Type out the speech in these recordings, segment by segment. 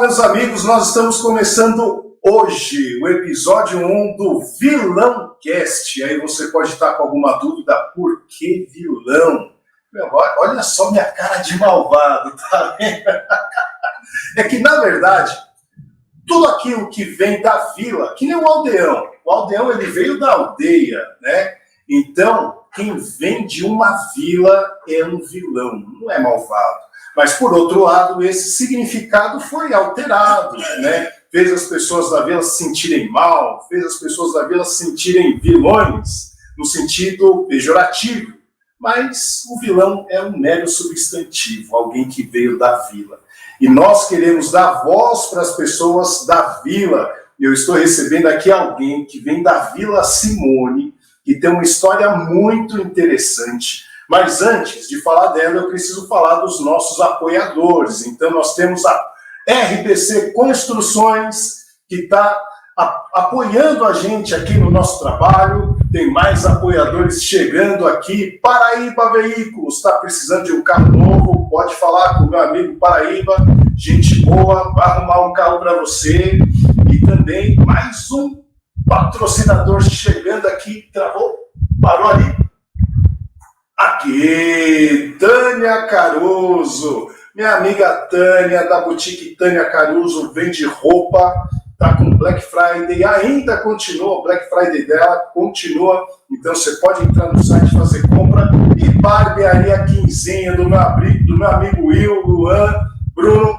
meus amigos, nós estamos começando hoje o episódio 1 do Vilão Cast. Aí você pode estar com alguma dúvida, por que vilão? Meu, olha só minha cara de malvado, tá vendo? É que, na verdade, tudo aquilo que vem da vila, que nem o aldeão ele veio da aldeia, né? Então, quem vem de uma vila é um vilão, não é malvado. Mas, por outro lado, esse significado foi alterado, né? Fez as pessoas da vila se sentirem mal, fez as pessoas da vila se sentirem vilões, no sentido pejorativo. Mas o vilão é um mero substantivo, alguém que veio da vila. E nós queremos dar voz para as pessoas da vila. Eu estou recebendo aqui alguém que vem da Vila Simone, que tem uma história muito interessante. Mas antes de falar dela, eu preciso falar dos nossos apoiadores. Então, nós temos a RPC Construções, que está apoiando a gente aqui no nosso trabalho. Tem mais apoiadores chegando aqui. Paraíba Veículos, está precisando de um carro novo? Pode falar com o meu amigo Paraíba. Gente boa, vai arrumar um carro para você. E também mais um patrocinador chegando aqui. Travou? Parou ali? Aqui, Tânia Caruso, minha amiga Tânia, da boutique Tânia Caruso, vende roupa, tá com Black Friday, ainda continua, o Black Friday dela continua, então você pode entrar no site, fazer compra, e barbearia Quinzinha, do meu amigo Will, Luan, Bruno,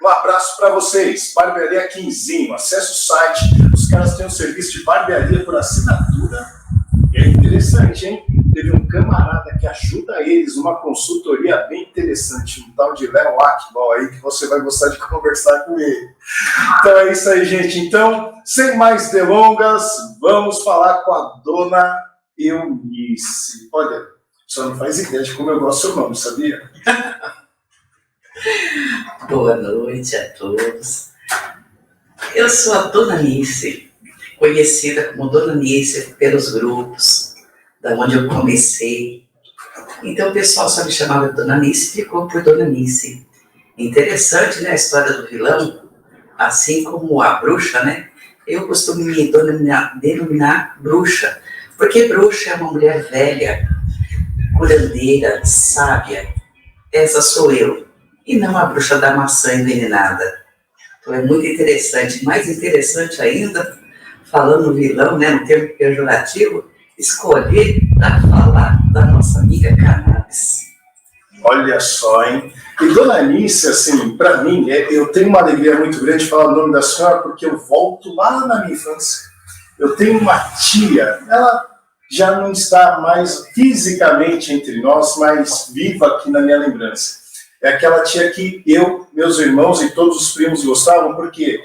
um abraço para vocês, barbearia Quinzinho, acesse o site, os caras têm um serviço de barbearia por assinatura, é interessante, hein? Teve um camarada que ajuda eles, uma consultoria bem interessante, um tal de Léo Akbal aí, que você vai gostar de conversar com ele. Então é isso aí, gente. Então, sem mais delongas, vamos falar com a dona Eunice. Olha, só não faz ideia de como eu gosto do seu nome, sabia? Boa noite a todos. Eu sou a dona Nice, conhecida como Dona Nice pelos grupos, da onde eu comecei. Então o pessoal só me chamava de Dona Nice e ficou por Dona Nice. Interessante, né, a história do vilão, assim como a bruxa, né? Eu costumo me denominar bruxa, porque bruxa é uma mulher velha, curandeira, sábia. Essa sou eu, e não a bruxa da maçã envenenada. Então é muito interessante, mais interessante ainda, falando vilão, né, no termo pejorativo, escolher para falar da nossa amiga Cannabis. Olha só, hein? E Dona Nice, assim, para mim, eu tenho uma alegria muito grande de falar o nome da senhora, porque eu volto lá na minha infância. Eu tenho uma tia, ela já não está mais fisicamente entre nós, mas viva aqui na minha lembrança. É aquela tia que eu, meus irmãos e todos os primos gostavam, porque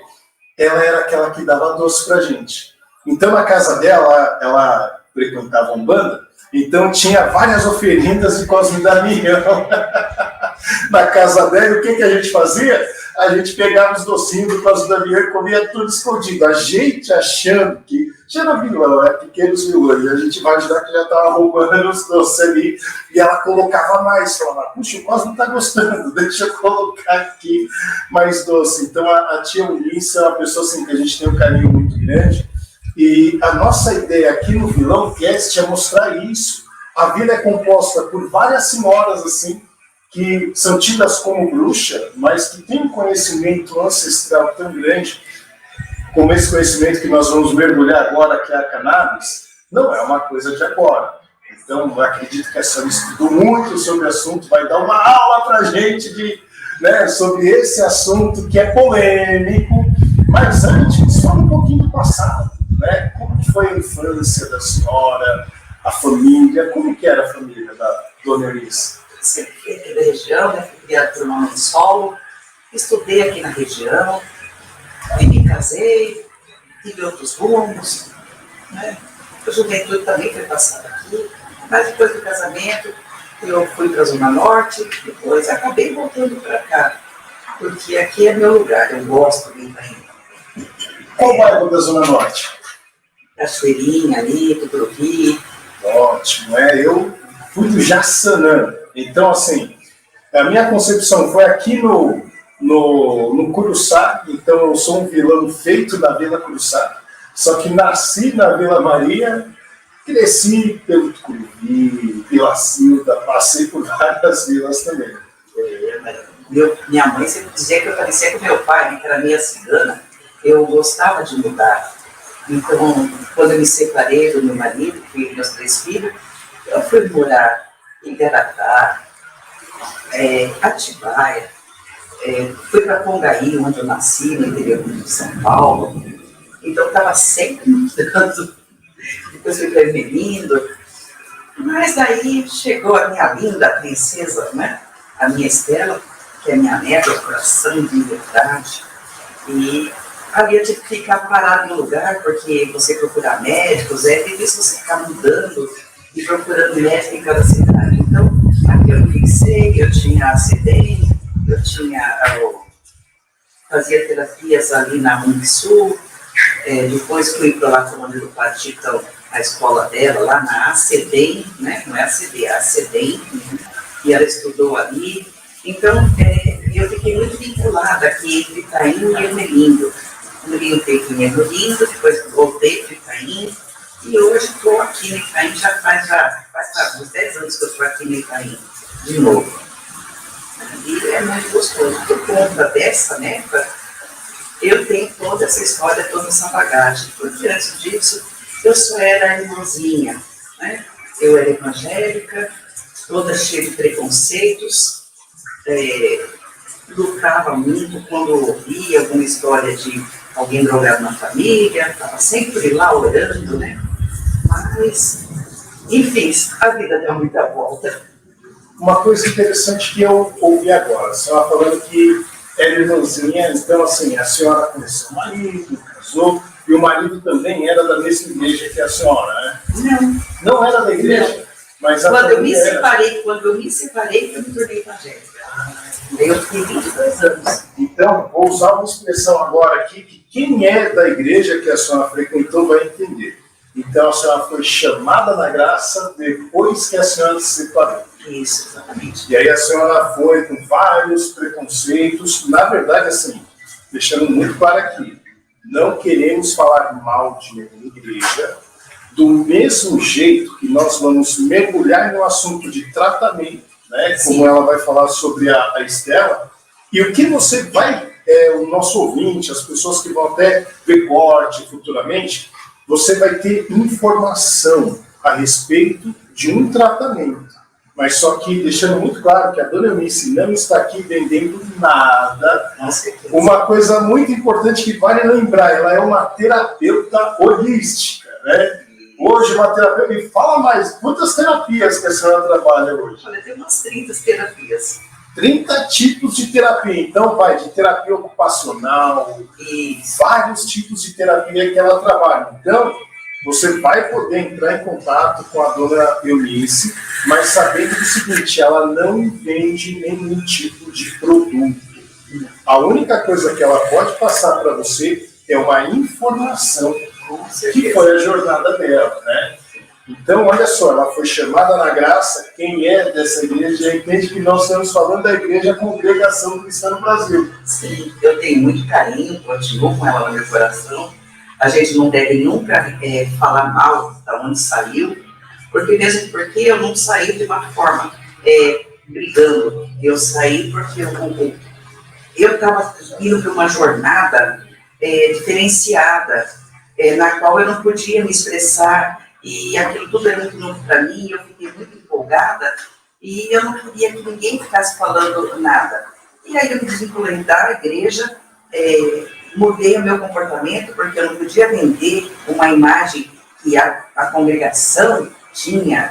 ela era aquela que dava doce pra gente. Então, na casa dela, ela frequentava Umbanda, então tinha várias oferendas de Cosme e Damião na casa dela. E o que a gente fazia? A gente pegava os docinhos do Cosme e Damião e comia tudo escondido. A gente achando que já era vilão, pequenos vilões. A gente imaginava que já estava roubando os doces ali. E ela colocava mais, falava, puxa, o Cosme está gostando, deixa eu colocar aqui mais doce. Então a tia Eunice é uma pessoa assim, que a gente tem um carinho muito grande. E a nossa ideia aqui no Vilão Cast é mostrar isso. A vila é composta por várias senhoras, assim, que são tidas como bruxa, mas que têm um conhecimento ancestral tão grande, como esse conhecimento que nós vamos mergulhar agora, que é a cannabis, não é uma coisa de agora. Então, eu acredito que a senhora estudou muito sobre o assunto, vai dar uma aula para a gente sobre esse assunto que é polêmico. Mas antes, fala um pouquinho do passado. Né? Como que foi a infância da senhora, a família, como que era a família da Dona Eunice? Sempre fui aqui da região, né? Fui criada por uma mãe solo, estudei aqui na região, aí me casei, tive outros rumos, né? A juventude também foi passada aqui, mas depois do casamento eu fui para a Zona Norte, depois acabei voltando para cá, porque aqui é meu lugar, eu gosto muito ainda. Qual bairro da Zona Norte? Cachoeirinha ali, Tucuruvi. Ótimo, eu fui do Jaçanã. Então, assim, a minha concepção foi aqui no Curuçá, então eu sou um vilão feito da Vila Curuçá, só que nasci na Vila Maria, cresci pelo Tucuruvi, Vila Silva, passei por várias vilas também. Minha mãe sempre dizia que eu parecia com meu pai, né, que era meia cigana. Eu gostava de mudar. Então, quando eu me separei do meu marido, que meus 3 filhos, eu fui morar em Garatá, Atibaia, fui para Congaí, onde eu nasci, no interior de São Paulo. Então, estava sempre mudando. Depois fui para Ermelindo. Mas daí chegou a minha linda princesa, né? A minha Estela, que é minha neta, coração de verdade. E ali eu tive que ficar parado no lugar, porque você procurar médicos, difícil você ficar mudando e procurando médico em cada cidade. Então, aqui eu me fixei, eu tinha a CDEM, fazia terapias ali na Unisul, depois fui para lá para onde do Padre Chicão, a escola dela, lá na ACDEM, né? Não é a CD, é a ACDEM, e ela estudou ali. Então, eu fiquei muito vinculada aqui entre Itaim e Ermelindo. Morei um tempo em Ermelindo, depois voltei para Itaim, e hoje estou aqui no Itaim, já faz uns 10 anos que eu estou aqui no Itaim, de novo. E é muito gostoso. Por conta dessa neta, eu tenho toda essa história, toda essa bagagem. Porque antes disso, eu só era a irmãzinha, né? Eu era evangélica, toda cheia de preconceitos, lutava muito quando ouvia alguma história de alguém drogado na família, estava sempre lá orando, né? Mas, enfim, a vida deu muita volta. Uma coisa interessante que eu ouvi agora, a senhora falando que era irmãzinha, então assim, a senhora conheceu o marido, casou, e o marido também era da mesma igreja que a senhora, né? Não. Não era da igreja? Não. Mas quando eu me separei, eu me tornei evangélica. Eu fiquei 22 anos. Então, vou usar uma expressão agora aqui, que quem é da igreja que a senhora frequentou vai entender. Então, a senhora foi chamada na graça depois que a senhora se separou. Isso, exatamente. E aí a senhora foi com vários preconceitos, na verdade, assim, deixando muito claro aqui, não queremos falar mal de nenhuma igreja, do mesmo jeito que nós vamos mergulhar no assunto de tratamento, né, como ela vai falar sobre a Estela, e o que você vai, o nosso ouvinte, as pessoas que vão até ver corte futuramente, você vai ter informação a respeito de um tratamento. Mas só que deixando muito claro que a dona Eunice não está aqui vendendo nada. Uma coisa muito importante que vale lembrar, ela é uma terapeuta holística, né? Hoje uma terapeuta, me fala mais, quantas terapias que a senhora trabalha hoje? Olha, tem umas 30 terapias. 30 tipos de terapia, então vai de terapia ocupacional, e vários tipos de terapia que ela trabalha. Então, você vai poder entrar em contato com a dona Eunice, mas sabendo do seguinte, ela não vende nenhum tipo de produto. A única coisa que ela pode passar para você é uma informação que foi a jornada dela, né? Então, olha só, ela foi chamada na graça, quem é dessa igreja entende que nós estamos falando da Igreja Congregação Cristã no Brasil. Sim, eu tenho muito carinho, continuo com ela no meu coração. A gente não deve nunca falar mal da onde saiu, mesmo porque eu não saí de uma forma brigando. Eu saí porque eu estava indo para uma jornada diferenciada, na qual eu não podia me expressar, e aquilo tudo era muito novo para mim, eu fiquei muito empolgada, e eu não queria que ninguém ficasse falando nada. E aí eu me desvinculei da igreja, mudei o meu comportamento, porque eu não podia vender uma imagem que a congregação tinha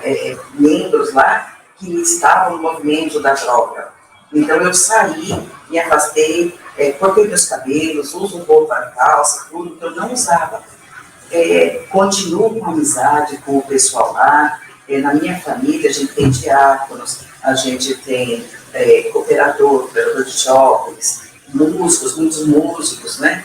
membros lá que estavam no movimento da droga. Então eu saí, me afastei, cortei meus cabelos, uso roupa, calça, tudo que eu não usava. Continuo com amizade com o pessoal lá. Na minha família a gente tem diáconos, a gente tem cooperador de jovens, músicos, muitos músicos, né?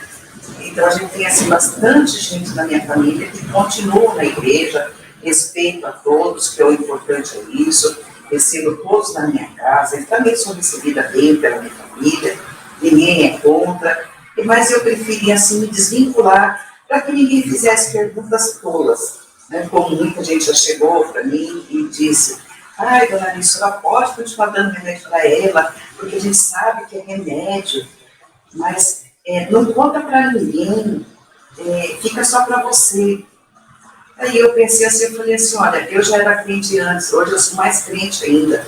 Então a gente tem assim, bastante gente na minha família que continua na igreja, respeito a todos, que é o importante é isso, recebo todos na minha casa, e também sou recebida bem pela minha família, ninguém é contra, mas eu preferia, assim, me desvincular para que ninguém fizesse perguntas tolas, né? Como muita gente já chegou para mim e disse: ai, dona Alice, ela pode continuar dando remédio para ela, porque a gente sabe que é remédio, mas não conta para ninguém, fica só para você. Aí eu pensei assim, eu falei assim, olha, eu já era crente antes, hoje eu sou mais crente ainda.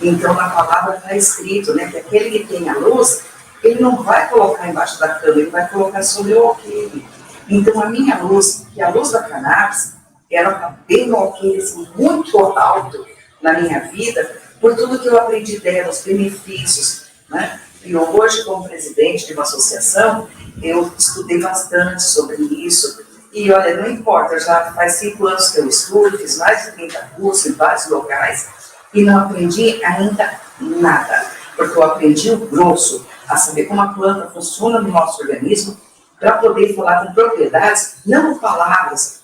Então na palavra está escrito, né, que aquele que tem a luz, ele não vai colocar embaixo da cama, ele vai colocar sobre o alqueire. Então a minha luz, que é a luz da cannabis, ela está bem no alqueire, assim, muito alto na minha vida, por tudo que eu aprendi dela, os benefícios, né? E hoje, como presidente de uma associação, eu estudei bastante sobre isso. E olha, não importa, já faz 5 anos que eu estudo, fiz mais de 30 cursos em vários locais e não aprendi ainda nada, porque eu aprendi o grosso, a saber como a planta funciona no nosso organismo, para poder falar com propriedades, não com palavras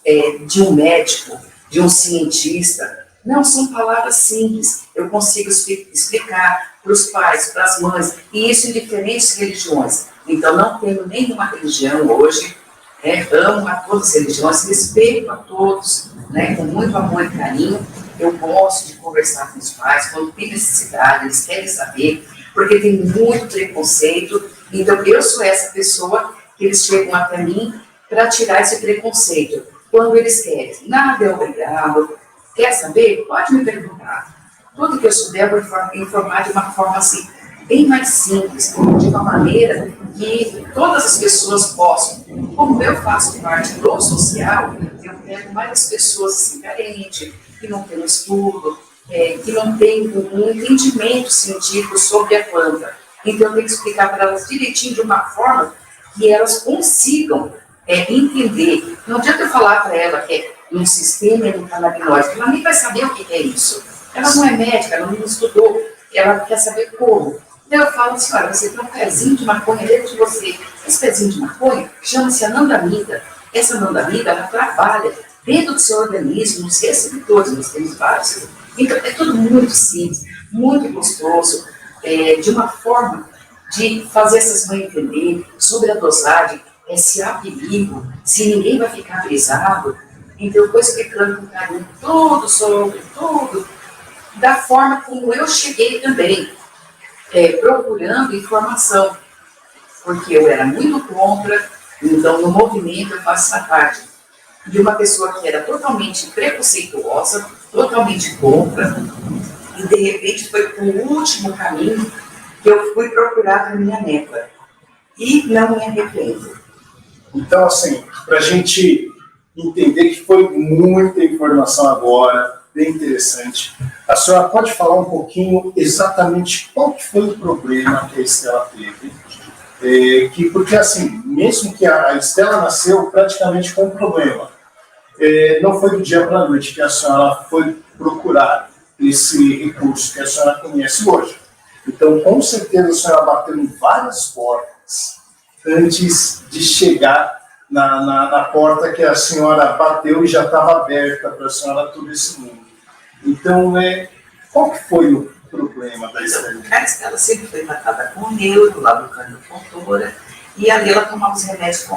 de um médico, de um cientista. Não, são palavras simples, eu consigo explicar para os pais, para as mães, e isso em diferentes religiões. Então não tenho nenhuma religião hoje, amo a todas as religiões, respeito a todos, né, com muito amor e carinho. Eu gosto de conversar com os pais, quando tem necessidade, eles querem saber, porque tem muito preconceito. Então eu sou essa pessoa que eles chegam até mim para tirar esse preconceito. Quando eles querem, nada é obrigado, quer saber? Pode me perguntar. Tudo que eu souber, eu vou informar de uma forma assim, bem mais simples, de uma maneira que todas as pessoas possam. Como eu faço parte do social, eu pego várias pessoas assim, carentes, que não têm estudo, que não têm um entendimento científico sobre a planta. Então eu tenho que explicar para elas direitinho, de uma forma que elas consigam entender. Não adianta eu falar para ela que é um sistema endocannabinoide, ela nem vai saber o que é isso. Ela não é médica, ela não estudou, ela quer saber como. Então eu falo assim, olha, você tem um pezinho de maconha dentro de você. Esse pezinho de maconha chama-se anandamida. Essa anandamida, ela trabalha dentro do seu organismo, nos receptores, nós temos vários. Então é tudo muito simples, muito gostoso, de uma forma de fazer essas mães entender sobre a dosagem, se há perigo, se ninguém vai ficar brisado. Então eu vou explicando com carinho tudo sobre tudo, da forma como eu cheguei também, procurando informação, porque eu era muito contra. Então no movimento eu faço essa parte de uma pessoa que era totalmente preconceituosa, totalmente contra, e de repente foi para o último caminho que eu fui procurar para minha neta, e não me arrependo. Então, assim, para a gente entender que foi muita informação agora, bem interessante, a senhora pode falar um pouquinho exatamente qual que foi o problema que a Estela teve? Porque, assim, mesmo que a Estela nasceu praticamente com um problema, não foi do dia para a noite que a senhora foi procurar esse recurso que a senhora conhece hoje. Então, com certeza, a senhora bateu em várias portas antes de chegar na porta que a senhora bateu e já estava aberta para a senhora todo esse mundo. Então, qual que foi o problema da Estela? A Estela sempre foi tratada com neuro, lá do Cândido Fontoura, e ali ela tomava os remédios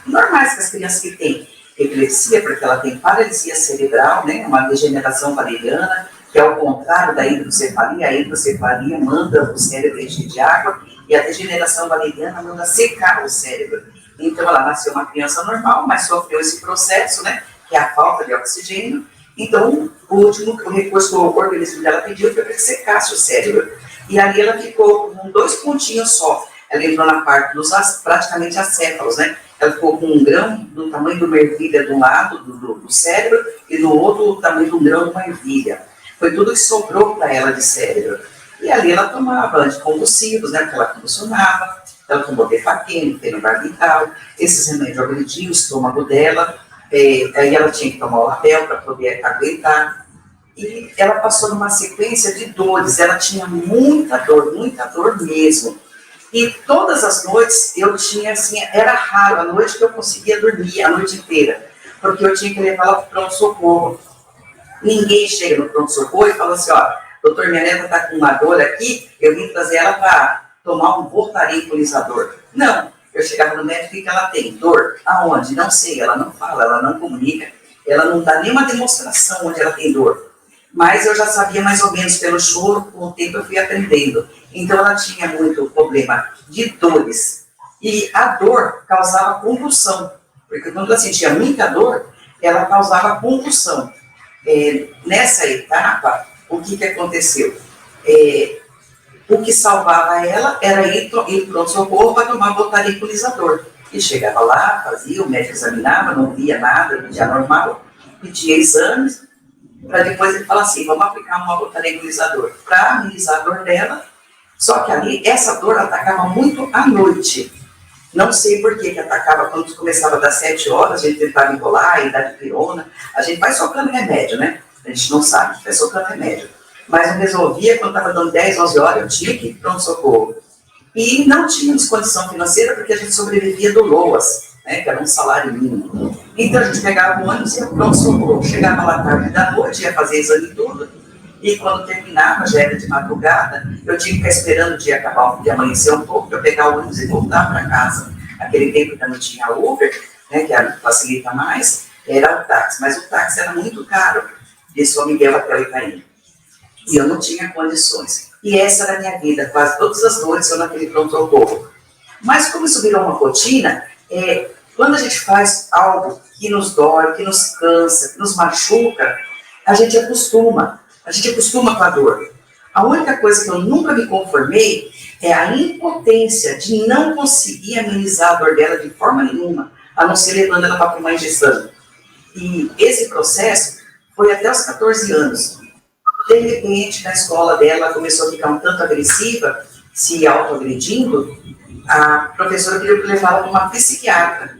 normais que as crianças que têm epilepsia, porque ela tem paralisia cerebral, né, uma degeneração valeriana, que é o contrário da hidrocefalia. A hidrocefalia manda o cérebro encher de água, e a degeneração valeriana manda secar o cérebro. Então ela nasceu uma criança normal, mas sofreu esse processo, né, que é a falta de oxigênio. Então o recurso que o organismo dela pediu foi para que secasse o cérebro. E ali ela ficou com 2 pontinhos só. Ela entrou na parte dos praticamente acéfalos, né? Ela ficou com um grão do tamanho de uma ervilha de um lado do cérebro e do outro o tamanho de um grão de uma ervilha. Foi tudo que sobrou para ela de cérebro. E ali ela tomava anticonvulsivos, né? Porque ela convulsionava. Ela tomou defaqueno, fenobarbital. Esses remédios agrediam o estômago dela. Aí ela tinha que tomar o lapel para poder aguentar. E ela passou numa sequência de dores. Ela tinha muita dor mesmo. E todas as noites eu tinha, assim, era raro a noite que eu conseguia dormir, a noite inteira, porque eu tinha que levar ela para o pronto-socorro. Ninguém chega no pronto-socorro e fala assim, ó, doutor, minha neta está com uma dor aqui, eu vim trazer ela para tomar um voltaren-equalizador. Não, eu chegava no médico e que ela tem dor. Aonde? Não sei, ela não fala, ela não comunica, ela não dá nenhuma demonstração onde ela tem dor. Mas eu já sabia mais ou menos pelo choro, com o tempo eu fui aprendendo. Então ela tinha muito problema de dores. E a dor causava convulsão, porque quando ela sentia muita dor, ela causava convulsão. Nessa etapa, o que aconteceu? O que salvava ela era ir para o pronto-socorro para tomar voltaren-equalizador. E chegava lá, fazia, o médico examinava, não via nada, pedia normal, pedia exames, para depois ele falar assim, vamos aplicar uma voltaren-equalizador para amenizar a dor dela. Só que ali, essa dor atacava muito à noite. Não sei por que atacava quando começava das 7 horas, a gente tentava enrolar e dar de pirona. A gente vai socando remédio, né? A gente não sabe, a gente vai socando remédio. Mas não resolvia, quando estava dando 10, 11 horas, eu tinha que ir para pronto-socorro. E não tínhamos condição financeira porque a gente sobrevivia do LOAS, né, que era um salário mínimo. Então a gente pegava o ônibus e ia para pronto-socorro. Chegava lá tarde da noite, ia fazer exame e tudo. E quando terminava, já era de madrugada, eu tinha que ficar esperando o dia acabar, de amanhecer um pouco, para eu pegar o ônibus e voltar para casa. Naquele tempo ainda não tinha Uber, né, que facilita mais, era o táxi. Mas o táxi era muito caro, de São Miguel até o Itaim. E eu não tinha condições. E essa era a minha vida, quase todas as noites eu naquele pronto-socorro. Mas como isso virou uma rotina, quando a gente faz algo que nos dói, que nos cansa, que nos machuca, a gente acostuma com a dor. A única coisa que eu nunca me conformei é a impotência de não conseguir amenizar a dor dela de forma nenhuma, a não ser levando ela para uma injeção. E esse processo foi até os 14 anos. De repente, na escola dela, ela começou a ficar um tanto agressiva, se autoagredindo, a professora queria levar ela para uma psiquiatra.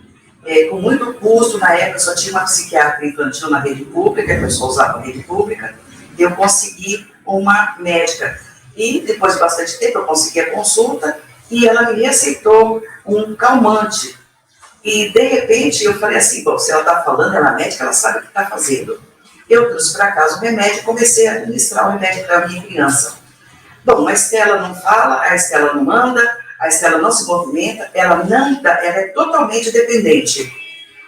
Com muito custo, na época só tinha uma psiquiatra infantil na rede pública, que eu só usava a rede pública, eu consegui uma médica. E depois de bastante tempo eu consegui a consulta e ela me aceitou um calmante. E de repente eu falei assim, bom, se ela está falando, ela é médica, ela sabe o que está fazendo. Eu trouxe para casa o remédio e comecei a administrar o remédio para a minha criança. Bom, a Estela não fala, a Estela não anda, a Estela não se movimenta, ela é totalmente dependente.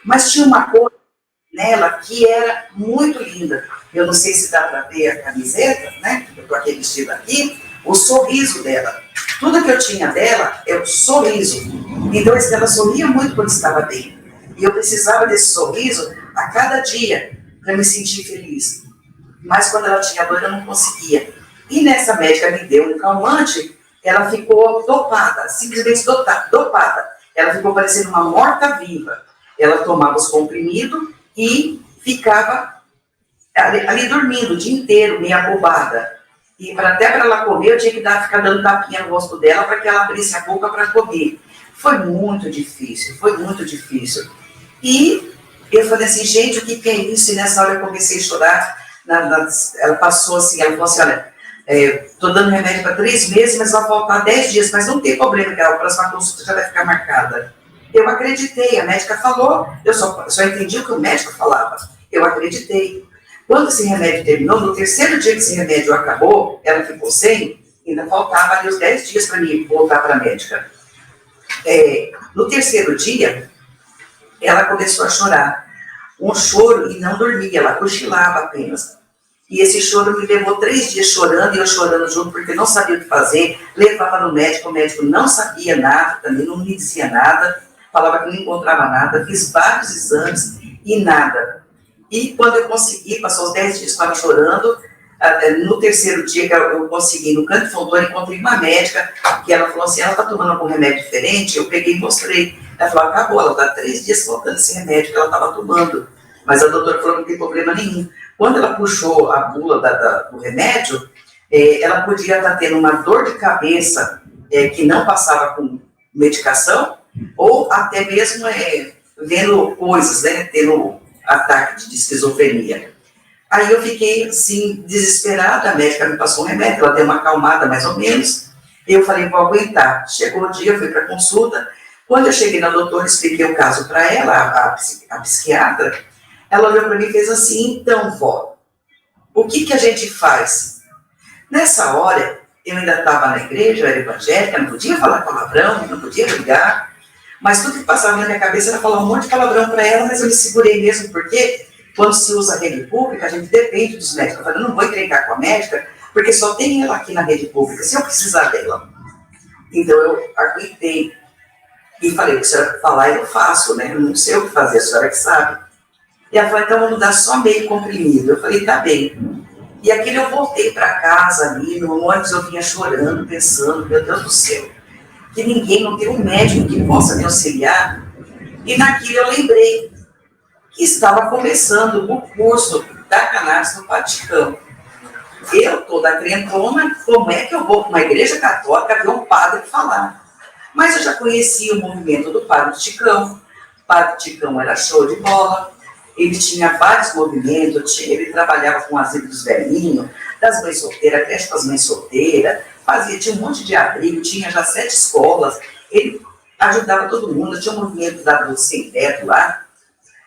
Mas tinha uma coisa nela que era muito linda. Eu não sei se dá para ver a camiseta, né? Eu estou aqui vestida aqui, o sorriso dela. Tudo que eu tinha dela é o sorriso. Então a Estela sorria muito quando estava bem. E eu precisava desse sorriso a cada dia para me sentir feliz. Mas quando ela tinha dor, eu não conseguia. E nessa médica me deu um calmante, ela ficou dopada, simplesmente dopada. Ela ficou parecendo uma morta-viva. Ela tomava os comprimidos e ficava ali dormindo o dia inteiro, meio abobada. E até para ela comer, eu tinha que ficar dando tapinha no rosto dela para que ela abrisse a boca para comer. Foi muito difícil, foi muito difícil. E eu falei assim, gente, o que é isso? E nessa hora eu comecei a chorar. Ela passou assim, ela falou assim, olha, estou dando remédio para 3 meses, mas vai faltar 10 dias, mas não tem problema, que a próxima consulta já vai ficar marcada. Eu acreditei, a médica falou, eu só entendi o que o médico falava. Eu acreditei. Quando esse remédio terminou, no terceiro dia que esse remédio acabou, ela ficou sem, ainda faltava ali os 10 dias para mim voltar para a médica. No terceiro dia, ela começou a chorar. Um choro e não dormia, ela cochilava apenas. E esse choro me levou 3 dias chorando, e eu chorando junto, porque não sabia o que fazer. Levava no médico, o médico não sabia nada, também não me dizia nada, falava que não encontrava nada, fiz vários exames e nada. E quando eu consegui, passou os 10 dias, estava chorando, no terceiro dia que eu consegui, no Canto Fontoura, encontrei uma médica, que ela falou assim, ela está tomando algum remédio diferente? Eu peguei e mostrei. Ela falou, acabou, ela está 3 dias faltando esse remédio que ela estava tomando. Mas a doutora falou que não tem problema nenhum. Quando ela puxou a bula do remédio, ela podia estar tendo uma dor de cabeça que não passava com medicação, ou até mesmo vendo coisas, né, tendo ataque de esquizofrenia. Aí eu fiquei, assim, desesperada, a médica me passou um remédio, ela deu uma acalmada mais ou menos, eu falei, vou aguentar. Chegou o dia, eu fui para consulta, quando eu cheguei na doutora, expliquei o caso para ela, a psiquiatra, ela olhou para mim e fez assim, então, vó, o que a gente faz? Nessa hora, Eu ainda estava na igreja, eu era evangélica, não podia falar palavrão, não podia brigar, mas tudo que passava na minha cabeça era falar um monte de palavrão para ela, mas eu me segurei mesmo, porque quando se usa a rede pública, a gente depende dos médicos. Eu falei, eu não vou encrencar com a médica, porque só tem ela aqui na rede pública, se eu precisar dela. Então eu aguentei e falei, se a senhora falar, eu faço, né? Eu não sei o que fazer, a senhora que sabe. E ela falou, então vamos dar só meio comprimido. Eu falei, tá bem. E aquilo eu voltei para casa ali, no ônibus eu vinha chorando, pensando, meu Deus do céu, que ninguém, não tem um médico que possa me auxiliar. E naquilo eu lembrei que estava começando o curso da cannabis no Vaticano. Eu, toda crentona, como é que eu vou para uma igreja católica ver um padre falar? Mas eu já conhecia o movimento do Padre Ticão. O Padre Ticão era show de bola. Ele tinha vários movimentos, ele trabalhava com o asilo dos velhinhos, das mães solteiras, creche das mães solteiras, tinha um monte de abrigo, tinha já 7 escolas, ele ajudava todo mundo, tinha um movimento da Luz Sem Teto lá,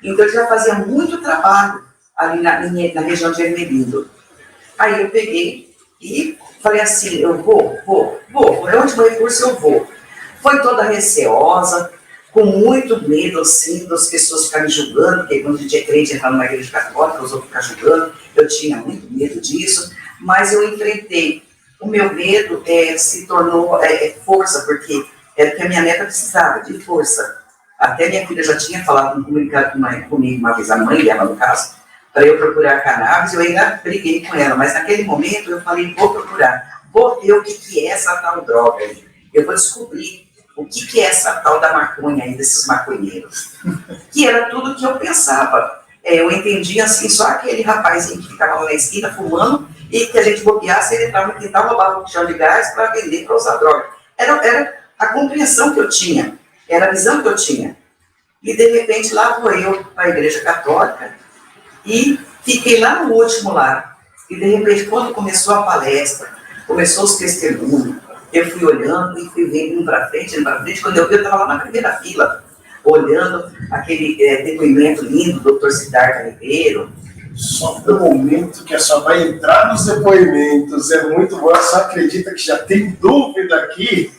então ele já fazia muito trabalho ali na região de Ermelindo. Aí eu peguei e falei assim, eu vou, é onde o recurso eu vou. Foi toda receosa, com muito medo, assim, das pessoas ficarem me julgando, porque quando a gente é crente, entrar numa igreja católica, os outros ficam julgando, eu tinha muito medo disso, mas eu enfrentei. O meu medo se tornou força, porque era o que a minha neta precisava, de força. Até minha filha já tinha falado, comunicado comigo uma vez, a mãe dela, no caso, para eu procurar cannabis, eu ainda briguei com ela, mas naquele momento eu falei, vou procurar, vou ver o que é essa tal droga aí, eu vou descobrir o que é essa tal da maconha aí, desses maconheiros. Que era tudo que eu pensava. Eu entendia assim, só aquele rapazinho que ficava lá na esquina fumando e que a gente bobeasse, ele entrava no quintal, roubava um chão de gás para vender, para usar droga. Era a compreensão que eu tinha, era a visão que eu tinha. E de repente lá vou eu para a igreja católica e fiquei lá no último lá. E de repente, quando começou a palestra, começou os testemunhos, eu fui olhando e fui vendo indo para frente, quando eu vi, eu estava lá na primeira fila, olhando aquele depoimento lindo do Dr. Siddhartha Ribeiro. Só no momento que a senhora vai entrar nos depoimentos, é muito bom, a senhora acredita que já tem dúvida aqui?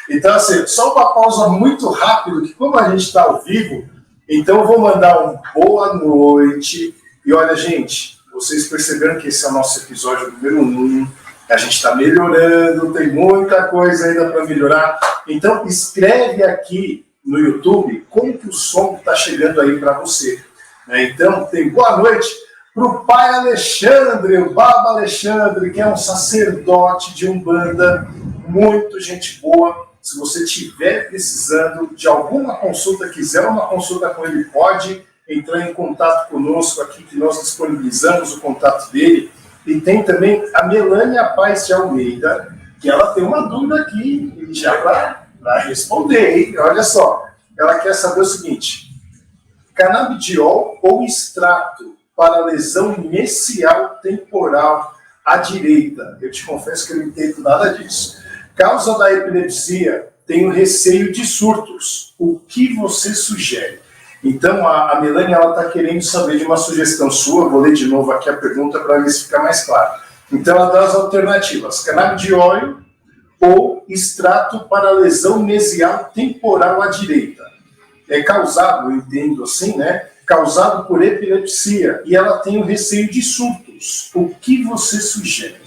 Então, assim, só uma pausa muito rápida, que como a gente está ao vivo, então eu vou mandar um boa noite. E olha, gente, vocês perceberam que esse é o nosso episódio número 1, a gente está melhorando, tem muita coisa ainda para melhorar. Então, escreve aqui no YouTube como que o som está chegando aí para você. Então, tem boa noite para o pai Alexandre, o Baba Alexandre, que é um sacerdote de Umbanda, muito gente boa. Se você estiver precisando de alguma consulta, quiser uma consulta com ele, pode entrar em contato conosco aqui, que nós disponibilizamos o contato dele. E tem também a Melânia Paz de Almeida, que ela tem uma dúvida aqui, e já vai responder, hein? Olha só, ela quer saber o seguinte: canabidiol ou extrato para lesão mesial temporal à direita? Eu te confesso que eu não entendo nada disso. Causa da epilepsia, tenho receio de surtos. O que você sugere? Então, a Melânia está querendo saber de uma sugestão sua. Vou ler de novo aqui a pergunta para ver se fica mais claro. Então, ela dá as alternativas: canabidiol ou extrato para lesão mesial temporal à direita. É causado, eu entendo assim, né? Causado por epilepsia. E ela tem o receio de surtos. O que você sugere?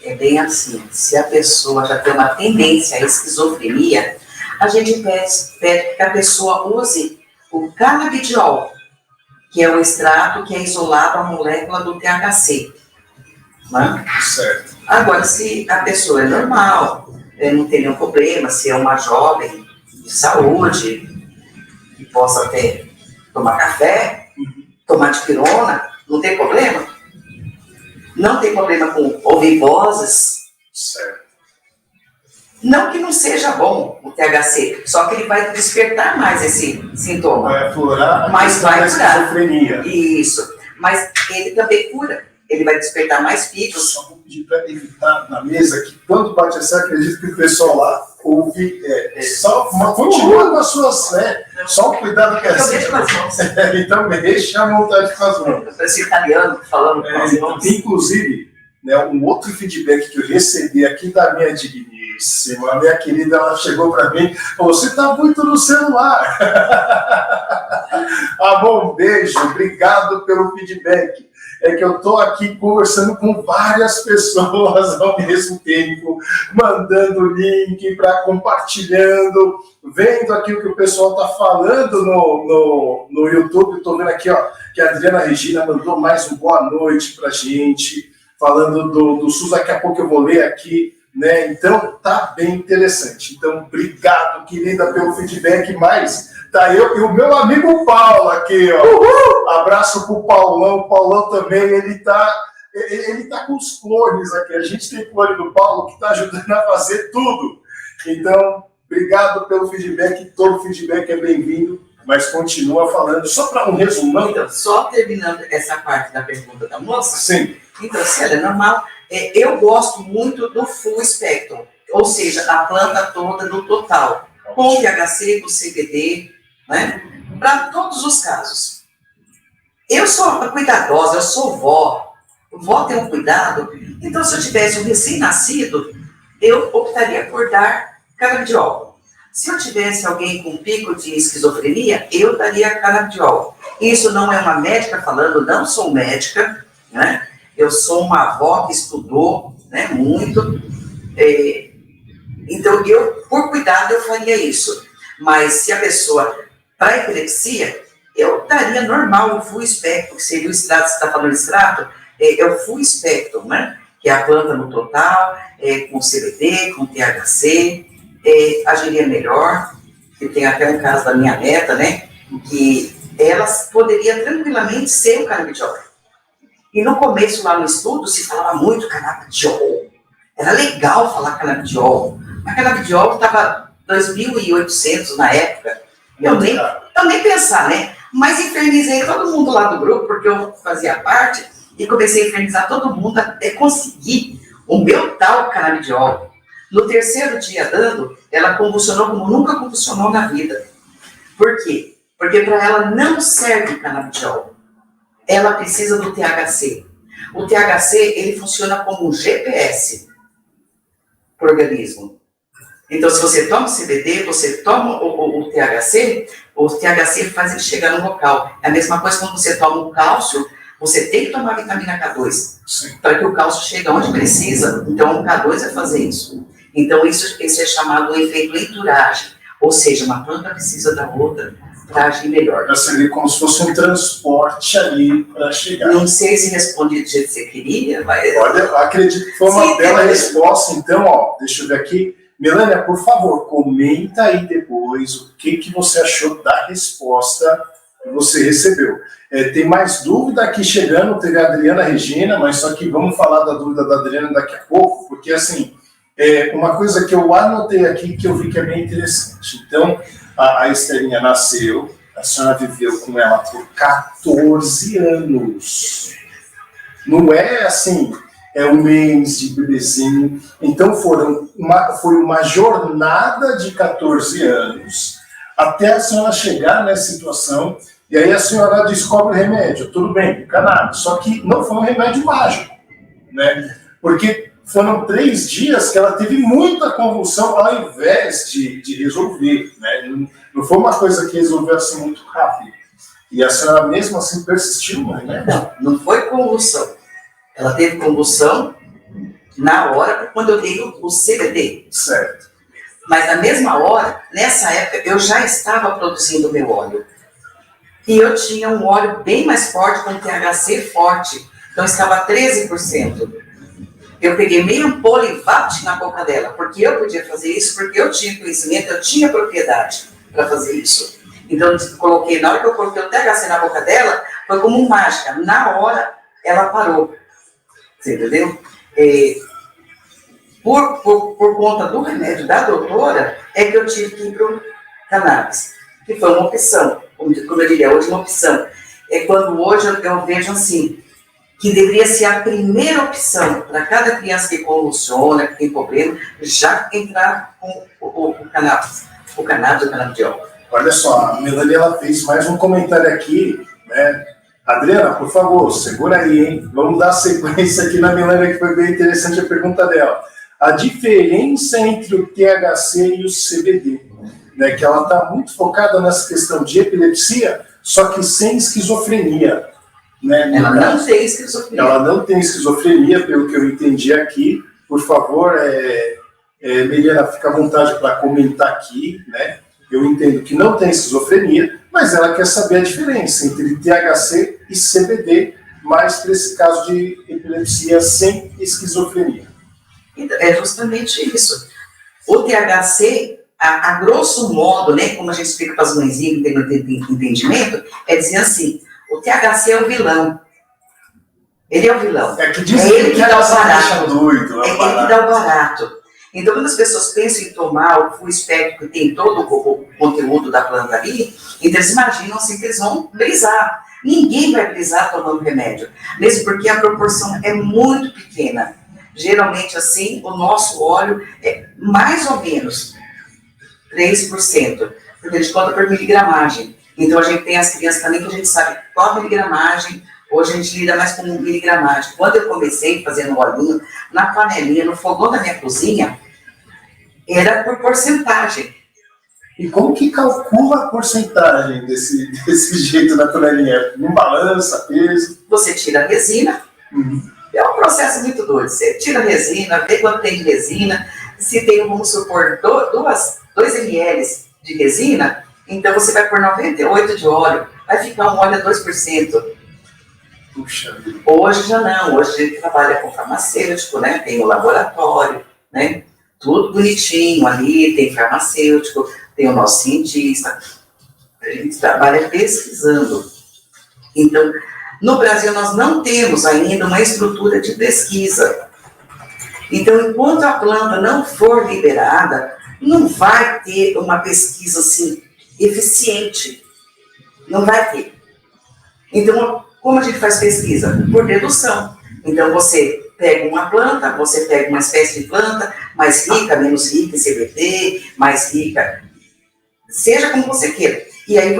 É bem assim. Se a pessoa já tem uma tendência à esquizofrenia, a gente pede que a pessoa use o canabidiol, que é o extrato que é isolado a molécula do THC. Né? Certo. Agora, se a pessoa é normal, não tem nenhum problema, se é uma jovem de saúde, que possa até tomar café, tomar dipirona, não tem problema. Não tem problema com ouvir vozes. Certo. Não que não seja bom o THC, só que ele vai despertar mais esse sintoma. Vai aflorar, mas vai curar. Esquizofrenia. Isso. Mas ele também cura. Ele vai despertar mais picos. Só vou pedir para evitar na mesa que quando bate assim, acredito que o pessoal lá ouve. Só continua com as suas. Só o cuidado que é assim. Então deixa com as mãos. Então deixa a vontade com as mãos. Esse italiano falando com as mãos. Inclusive, né, um outro feedback que eu recebi aqui da minha digníssima, a minha querida, ela chegou para mim e falou, você está muito no celular. Ah, bom, beijo, obrigado pelo feedback. É que eu estou aqui conversando com várias pessoas ao mesmo tempo, mandando link, compartilhando, vendo aqui o que o pessoal está falando no YouTube. Estou vendo aqui, ó, que a Adriana Regina mandou mais um boa noite para a gente, falando do SUS. Daqui a pouco eu vou ler aqui, né? Então, tá bem interessante. Então, obrigado, querida, pelo feedback. Mas tá eu e o meu amigo Paulo aqui, ó. Uhul! Abraço pro Paulão. O Paulão também, ele tá com os clones aqui. A gente tem clone do Paulo que tá ajudando a fazer tudo. Então, obrigado pelo feedback. Todo feedback é bem-vindo, mas continua falando. Só para um resumão. Então, só terminando essa parte da pergunta da moça. Sim. Então, se ela é normal, eu gosto muito do full spectrum, ou seja, a planta toda no total, com THC, com CBD, né? Para todos os casos. Eu sou cuidadosa, eu sou vó. Vó tem um cuidado. Então, se eu tivesse um recém-nascido, eu optaria por dar canabidiol. Se eu tivesse alguém com pico de esquizofrenia, eu daria canabidiol. Isso não é uma médica falando, não sou médica, né? Eu sou uma avó que estudou, né, muito. Então, por cuidado, eu faria isso. Mas se a pessoa, para epilepsia, eu daria normal o full espectro, que seria o extrato, você está falando extrato, é o full espectro, né? Que é a planta no total, com CBD, com THC, agiria melhor, que tem até um caso da minha neta, né? Que ela poderia tranquilamente ser o canabidiol. E no começo, lá no estudo, se falava muito canabidiol. Era legal falar canabidiol. Mas canabidiol estava 2.800 na época. Eu nem pensar, né? Mas infernizei todo mundo lá do grupo, porque eu fazia parte, e comecei a infernizar todo mundo até conseguir o meu tal canabidiol. No terceiro dia dando, ela convulsionou como nunca convulsionou na vida. Por quê? Porque para ela não serve o canabidiol. Ela precisa do THC. O THC, ele funciona como um GPS para o organismo. Então, se você toma o CBD, você toma o THC faz ele chegar no local. É a mesma coisa quando você toma o cálcio, você tem que tomar a vitamina K2, para que o cálcio chegue onde precisa. Então, o K2 vai fazer isso. Então, esse é chamado efeito leituragem. Ou seja, uma planta precisa da outra para agir melhor. Para servir como se fosse um transporte ali para chegar. Não sei se respondi do jeito que você queria, mas... Olha, acredito que foi uma bela resposta. Então, ó, deixa eu ver aqui. Melânia, por favor, comenta aí depois o que você achou da resposta que você recebeu. Tem mais dúvida aqui chegando, teve a Adriana Regina, mas só que vamos falar da dúvida da Adriana daqui a pouco, porque assim, uma coisa que eu anotei aqui que eu vi que é bem interessante. Então, a Estelinha nasceu, a senhora viveu com ela por 14 anos. Não é assim, um mês de bebezinho. Então foi uma jornada de 14 anos até a senhora chegar nessa situação. E aí a senhora descobre o remédio. Tudo bem, cannabis. Só que não foi um remédio mágico, né? Porque foram 3 dias que ela teve muita convulsão ao invés de resolver, né? Não foi uma coisa que resolveu assim muito rápido. E a senhora mesmo assim persistiu, né? Não foi convulsão. Ela teve convulsão na hora, quando eu dei o CBD. Certo. Mas na mesma hora, nessa época, eu já estava produzindo o meu óleo. E eu tinha um óleo bem mais forte, com THC forte. Então estava 13%. Eu peguei meio polivapt na boca dela, porque eu podia fazer isso, porque eu tinha conhecimento, eu tinha propriedade para fazer isso. Então eu coloquei, na hora que eu coloquei o THC na boca dela, foi como mágica. Na hora, ela parou. Você entendeu? Por conta do remédio da doutora, é que eu tive que ir para o cannabis, que foi uma opção, como eu diria, hoje uma opção. Quando hoje eu vejo assim, que deveria ser a primeira opção para cada criança que convulsiona, que tem problema, já entrar com o cannabis, o canabidiol. Olha só, a Melanie ela fez mais um comentário aqui, né? Adriana, por favor, segura aí, hein? Vamos dar sequência aqui na Milena, que foi bem interessante a pergunta dela. A diferença entre o THC e o CBD, né? Que ela está muito focada nessa questão de epilepsia, só que sem esquizofrenia. Né? Ela não tem esquizofrenia. Ela não tem esquizofrenia, pelo que eu entendi aqui. Por favor, Milena, fica à vontade para comentar aqui, né? Eu entendo que não tem esquizofrenia, mas ela quer saber a diferença entre THC e CBD, mais para esse caso de epilepsia sem esquizofrenia. É justamente isso. O THC, a grosso modo, né, como a gente explica para as mãezinhas que tem entendimento, é dizer assim, o THC é o vilão. Ele é o vilão. É que diz ele que dá o barato. Doido, ele que dá o barato. Então, quando as pessoas pensam em tomar o full espectro, que tem todo o conteúdo da planta ali, então eles imaginam assim que eles vão brisar. Ninguém vai brisar tomando remédio, mesmo porque a proporção é muito pequena. Geralmente, assim, o nosso óleo é mais ou menos 3%, porque a gente conta por miligramagem. Então, a gente tem as crianças também que a gente sabe qual a miligramagem. Hoje a gente lida mais com miligramagem. Quando eu comecei fazendo olhinho, na panelinha, no fogão da minha cozinha, era por porcentagem. E como que calcula a porcentagem desse jeito na panelinha? Não balança, peso? Você tira a resina. É um processo muito doido. Você tira a resina, vê quanto tem de resina. Se tem, vamos supor, 2 ml de resina, então você vai pôr 98 de óleo. Vai ficar um óleo a 2%. Puxa vida. Hoje já não, hoje a gente trabalha com farmacêutico, né? Tem o laboratório, né? Tudo bonitinho ali, tem farmacêutico, tem o nosso cientista. A gente trabalha pesquisando. Então, no Brasil nós não temos ainda uma estrutura de pesquisa. Então, enquanto a planta não for liberada, não vai ter uma pesquisa assim eficiente. Não vai ter. Então, como a gente faz pesquisa? Por dedução. Então, você pega uma planta, você pega uma espécie de planta mais rica, menos rica em CBD, mais rica, seja como você queira. E aí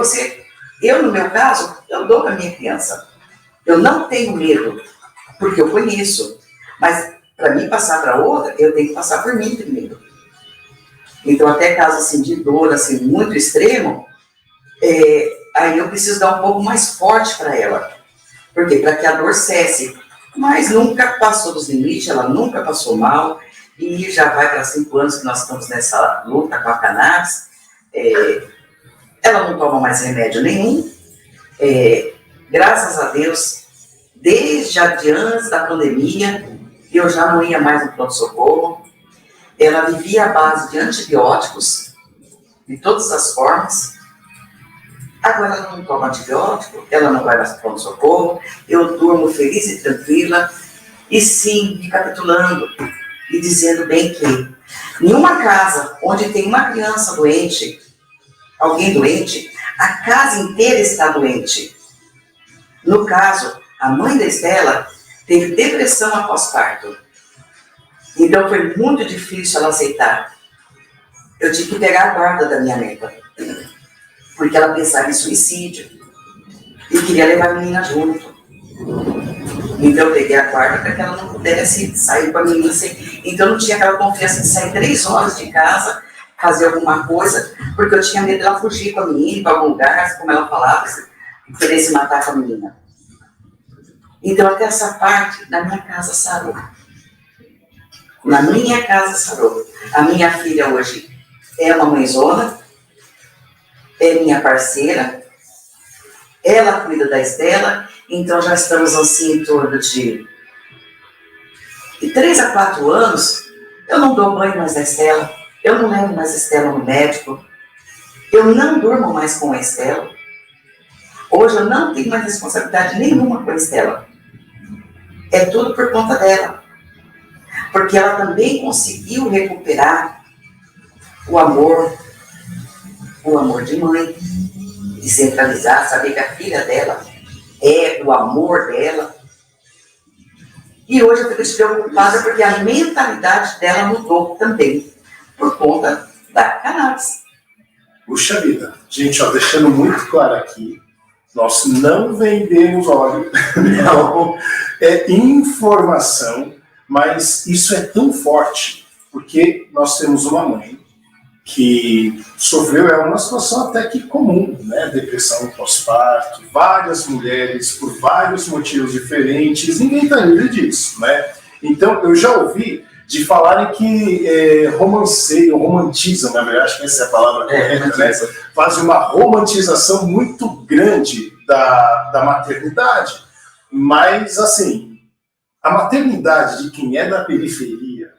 eu no meu caso, eu dou para minha criança. Eu não tenho medo, porque eu conheço. Mas para mim passar para outra, eu tenho que passar por mim primeiro. Então, até caso assim, de dor assim, muito extremo, aí eu preciso dar um pouco mais forte para ela. Por quê? Para que a dor cesse. Mas nunca passou dos limites, ela nunca passou mal, e já vai para 5 anos que nós estamos nessa luta com a cannabis. Ela não toma mais remédio nenhum. Graças a Deus, desde antes da pandemia, eu já não ia mais no pronto-socorro. Ela vivia à base de antibióticos, de todas as formas. Agora ela não toma antibiótico, ela não vai mais para pronto-socorro, eu durmo feliz e tranquila, e sim, recapitulando e dizendo bem que em uma casa onde tem uma criança doente, alguém doente, a casa inteira está doente. No caso, a mãe da Estela teve depressão após parto. Então foi muito difícil ela aceitar. Eu tive que pegar a guarda da minha neta, porque ela pensava em suicídio e queria levar a menina junto. Então eu peguei a guarda para que ela não pudesse sair com a menina sem... Então eu não tinha aquela confiança de sair 3 horas de casa, fazer alguma coisa, porque eu tinha medo dela fugir com a menina para algum lugar, como ela falava, querer se matar com a menina. Então até essa parte da minha casa sarou. Na minha casa sarou. A minha filha hoje é uma mãezona, é minha parceira, ela cuida da Estela, então já estamos assim em torno de 3 a 4 anos, eu não dou banho mais da Estela, eu não levo mais a Estela no médico, eu não durmo mais com a Estela, hoje eu não tenho mais responsabilidade nenhuma com a Estela, é tudo por conta dela, porque ela também conseguiu recuperar o amor de mãe, de centralizar, saber que a filha dela é o amor dela. E hoje eu fico despreocupada porque a mentalidade dela mudou também, por conta da cannabis. Puxa vida. Gente, ó, deixando muito claro aqui, Nós não vendemos óleo, não, é informação, mas isso é tão forte, porque nós temos uma mãe que sofreu uma situação até que comum, né? Depressão pós-parto, várias mulheres, por vários motivos diferentes, ninguém está livre disso, né? Então, eu já ouvi de falarem que romantizam, na verdade, acho que essa é a palavra correta, né? Fazem uma romantização muito grande da maternidade, mas, assim, a maternidade de quem é da periferia,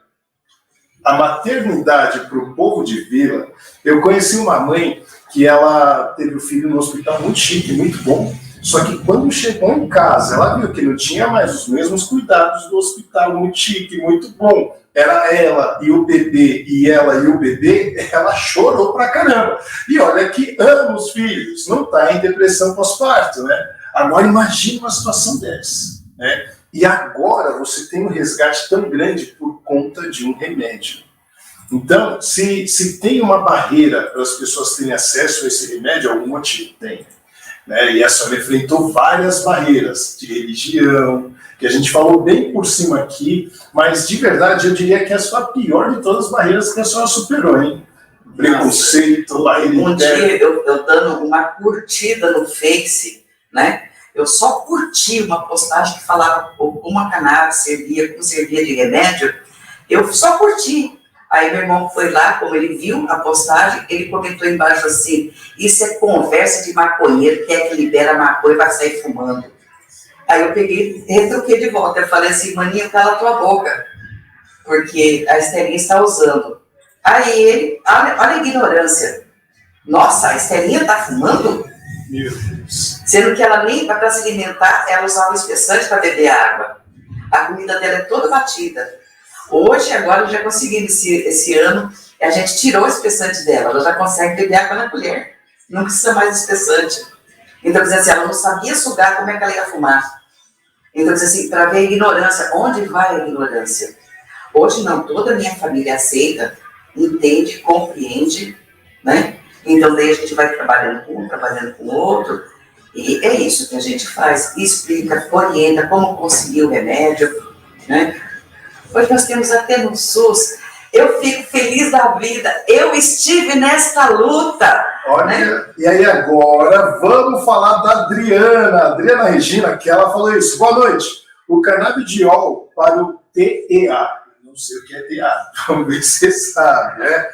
a maternidade para o povo de vila, eu conheci uma mãe que ela teve o filho no hospital muito chique, muito bom, só que quando chegou em casa, ela viu que não tinha mais os mesmos cuidados do hospital muito chique, muito bom. Era ela e o bebê, e ela e o bebê, ela chorou pra caramba. E olha que ama os filhos, não está em depressão pós-parto, né? Agora imagine uma situação dessa, né? E agora você tem um resgate tão grande por conta de um remédio. Então, se tem uma barreira para as pessoas terem acesso a esse remédio, algum motivo tem. Né? E a senhora enfrentou várias barreiras de religião, que a gente falou bem por cima aqui, mas de verdade eu diria que essa foi a pior de todas as barreiras que a senhora superou, hein? Preconceito, barreira interna. Um dia eu dando uma curtida no Face, né? Eu só curti uma postagem que falava como a cannabis servia, como servia de remédio. Eu só curti. Aí meu irmão foi lá, como ele viu a postagem, ele comentou embaixo assim: isso é conversa de maconheiro, que é que libera maconha para sair fumando. Aí eu peguei e retruquei de volta. Eu falei assim: maninha, cala a tua boca, porque a Estelinha está usando. Aí ele, olha a ignorância. Nossa, a Estelinha está fumando? Meu Deus. Sendo que ela nem para se alimentar, ela usava o espessante para beber água. A comida dela é toda batida. Hoje, agora, já conseguimos esse ano, a gente tirou o espessante dela, ela já consegue beber água na colher, não precisa mais de espessante. Então, assim, ela não sabia sugar, como é que ela ia fumar? Então, assim, para ver a ignorância, onde vai a ignorância? Hoje não, toda a minha família aceita, entende, compreende, né? Então, daí a gente vai trabalhando com um, trabalhando com o outro, e é isso que a gente faz, explica, orienta como conseguir o remédio, né? Hoje nós temos até no SUS. Eu fico feliz da vida. Eu estive nesta luta. Olha, né? E aí agora vamos falar da Adriana Regina, que ela falou isso. Boa noite. O canabidiol para o TEA. Não sei o que é TEA. Vamos ver se você sabe, né?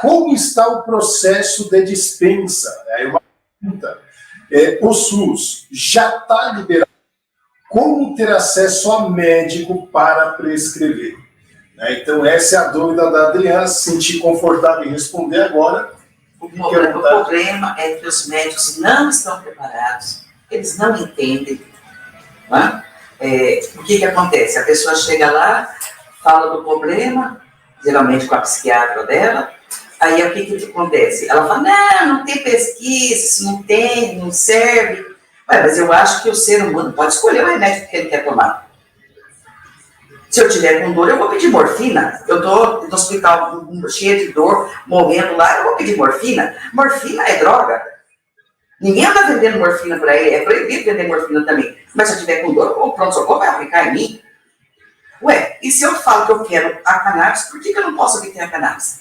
Como está o processo de dispensa? Aí uma pergunta. O SUS já está liberado? Como ter acesso a médico para prescrever? Então, essa é a dúvida da Adriana. Se sentir confortável em responder agora. O problema é que os médicos não estão preparados, eles não entendem. Né? O que acontece? A pessoa chega lá, fala do problema, geralmente com a psiquiatra dela, aí o que acontece? Ela fala: não tem pesquisa, isso não tem, não serve. Mas eu acho que o ser humano pode escolher o remédio que ele quer tomar. Se eu tiver com dor, eu vou pedir morfina. Eu estou no hospital cheio de dor, morrendo lá, eu vou pedir morfina. Morfina é droga. Ninguém anda vendendo morfina por aí, é proibido vender morfina também. Mas se eu tiver com dor, o pronto-socorro vai aplicar em mim. Ué, e se eu falo que eu quero a cannabis, por que eu não posso obter a cannabis?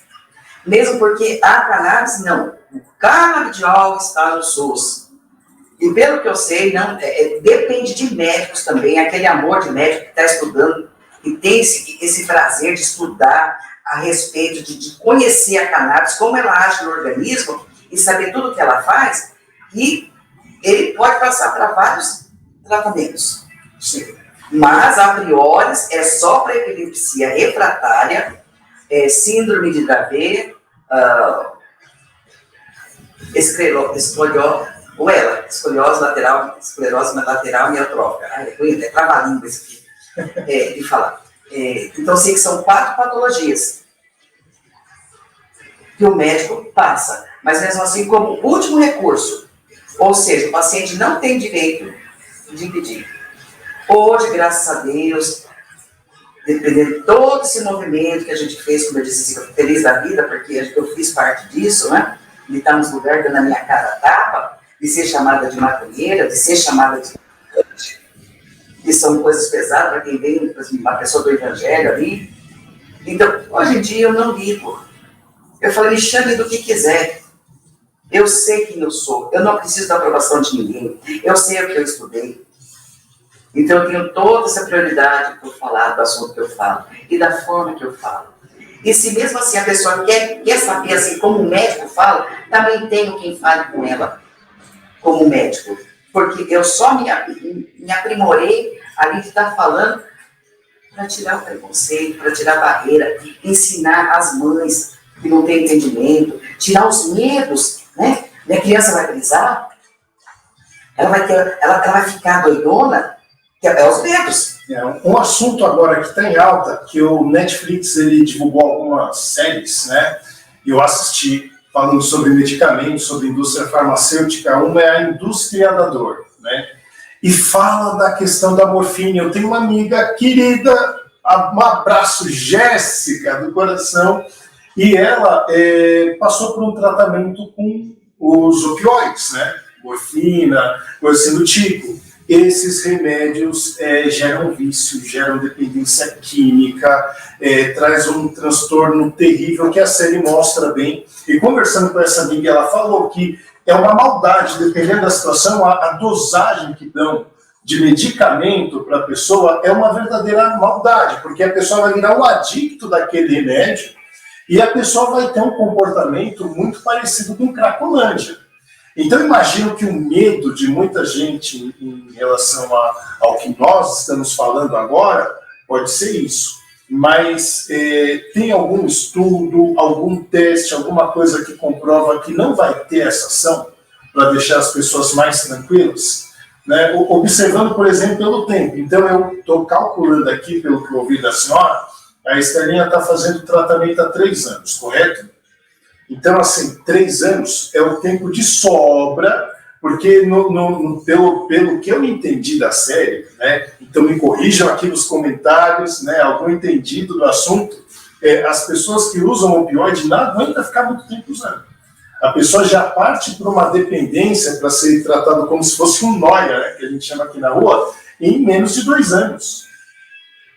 Mesmo porque a cannabis, não. O canabidiol está no SUS. E pelo que eu sei, depende de médicos também, aquele amor de médico que está estudando, e tem esse prazer de estudar a respeito, de conhecer a cannabis, como ela age no organismo, e saber tudo o que ela faz, e ele pode passar para vários tratamentos. Sim. Mas, a priori, é só para epilepsia refratária, síndrome de Dravet, escoliose lateral miotrófica. É trava-língua isso aqui, de falar. Então, sei que são 4 patologias que o médico passa, mas mesmo assim, como último recurso, ou seja, o paciente não tem direito de pedir. Hoje, graças a Deus, dependendo de todo esse movimento que a gente fez, como eu disse, feliz da vida, porque eu fiz parte disso, né? Ele está nos lugares dando a minha cara a tapa, de ser chamada de maconheira, de ser chamada de... que são coisas pesadas para quem vem, uma pessoa do evangelho ali. Então, hoje em dia eu não ligo. Eu falei, me chame do que quiser. Eu sei quem eu sou. Eu não preciso da aprovação de ninguém. Eu sei o que eu estudei. Então eu tenho toda essa prioridade por falar do assunto que eu falo e da forma que eu falo. E se mesmo assim a pessoa quer saber assim como o médico fala, também tenho quem fale com ela como médico. Porque eu só me aprimorei ali de estar falando para tirar o preconceito, para tirar a barreira, ensinar as mães que não têm entendimento, tirar os medos, né? Minha criança vai brisar, ela vai ficar doidona, que é os medos. Um assunto agora que está em alta, que o Netflix ele divulgou algumas séries, né? E eu assisti falando sobre medicamentos, sobre indústria farmacêutica. Uma é a indústria da dor, né? E fala da questão da morfina. Eu tenho uma amiga querida, um abraço, Jéssica, do coração, e ela passou por um tratamento com os opioides, né? Morfina, coisa assim do tipo. Esses remédios geram vício, geram dependência química, traz um transtorno terrível que a série mostra bem. E conversando com essa amiga, ela falou que é uma maldade, dependendo da situação, a dosagem que dão de medicamento para a pessoa é uma verdadeira maldade, porque a pessoa vai virar um adicto daquele remédio e a pessoa vai ter um comportamento muito parecido com Cracolândia. Então, imagino que o medo de muita gente em relação ao que nós estamos falando agora pode ser isso. Mas tem algum estudo, algum teste, alguma coisa que comprova que não vai ter essa ação para deixar as pessoas mais tranquilas? Né? Observando, por exemplo, pelo tempo. Então, eu estou calculando aqui, pelo que eu ouvi da senhora, a Estelinha está fazendo tratamento há 3 anos, correto? Então, assim, 3 anos é o tempo de sobra, porque pelo que eu entendi da série, né, então me corrijam aqui nos comentários, né, algum entendido do assunto, as pessoas que usam opioide não aguentam ficar muito tempo usando. A pessoa já parte para uma dependência para ser tratado como se fosse um nóia, né, que a gente chama aqui na rua, em menos de 2 anos.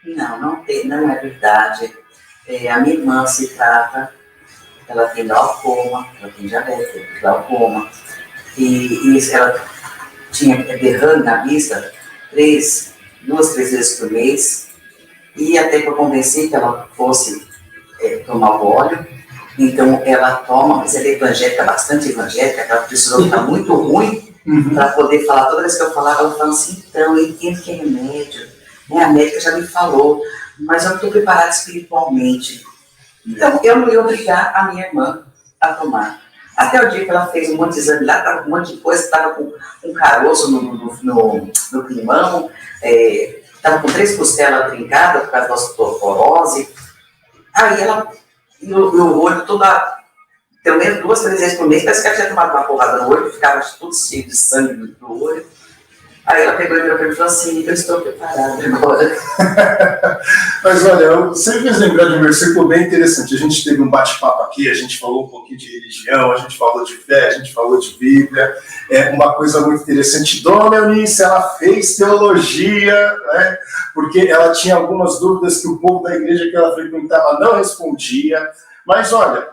Não é verdade. A minha irmã se trata... Ela tem glaucoma, ela tem diabetes, glaucoma, e ela tinha derrame na vista 2, 3 vezes por mês, e até que eu convenci que ela fosse tomar o óleo. Então ela toma, mas ela é evangélica, bastante evangélica, ela precisou ficar muito ruim para poder falar. Toda vez que eu falava, ela falava assim, então, eu entendo que é remédio, né? A médica já me falou, mas eu não estou preparada espiritualmente. Então, eu não ia obrigar a minha irmã a tomar. Até o dia que ela fez um monte de exame lá, estava com um monte de coisa, estava com um caroço no pulmão, estava com 3 costelas trincadas por causa da osteoporose. Aí ela, o olho toda, pelo menos 2, 3 vezes por mês, parece que ela tinha tomado uma porrada no olho, ficava tudo cheio de sangue no olho. Aí ela pegou e virou para mim e falou assim, eu estou preparada agora. Mas olha, você me fez lembrar de um versículo bem interessante. A gente teve um bate-papo aqui, a gente falou um pouquinho de religião, a gente falou de fé, a gente falou de Bíblia. Uma coisa muito interessante. Dona Eunice, ela fez teologia, né? Porque ela tinha algumas dúvidas que o povo da igreja que ela frequentava não respondia. Mas olha,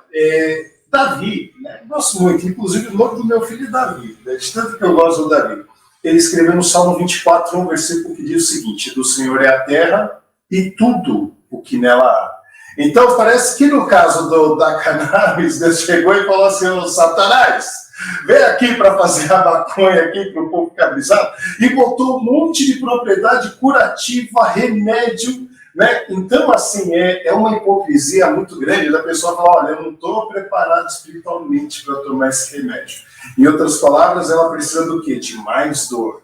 Davi, né? Gosto muito, inclusive o nome do meu filho é Davi, né? De tanto que eu gosto do Davi. Ele escreveu no Salmo 24, um versículo que diz o seguinte: do Senhor é a terra e tudo o que nela há. Então parece que no caso da cannabis, Deus chegou e falou assim, ô Satanás, vem aqui para fazer a maconha aqui para o povo ficar brisado, e botou um monte de propriedade curativa, remédio, né? Então assim, é uma hipocrisia muito grande da pessoa falar, olha, eu não estou preparado espiritualmente para tomar esse remédio. Em outras palavras, ela precisa do quê? De mais dor,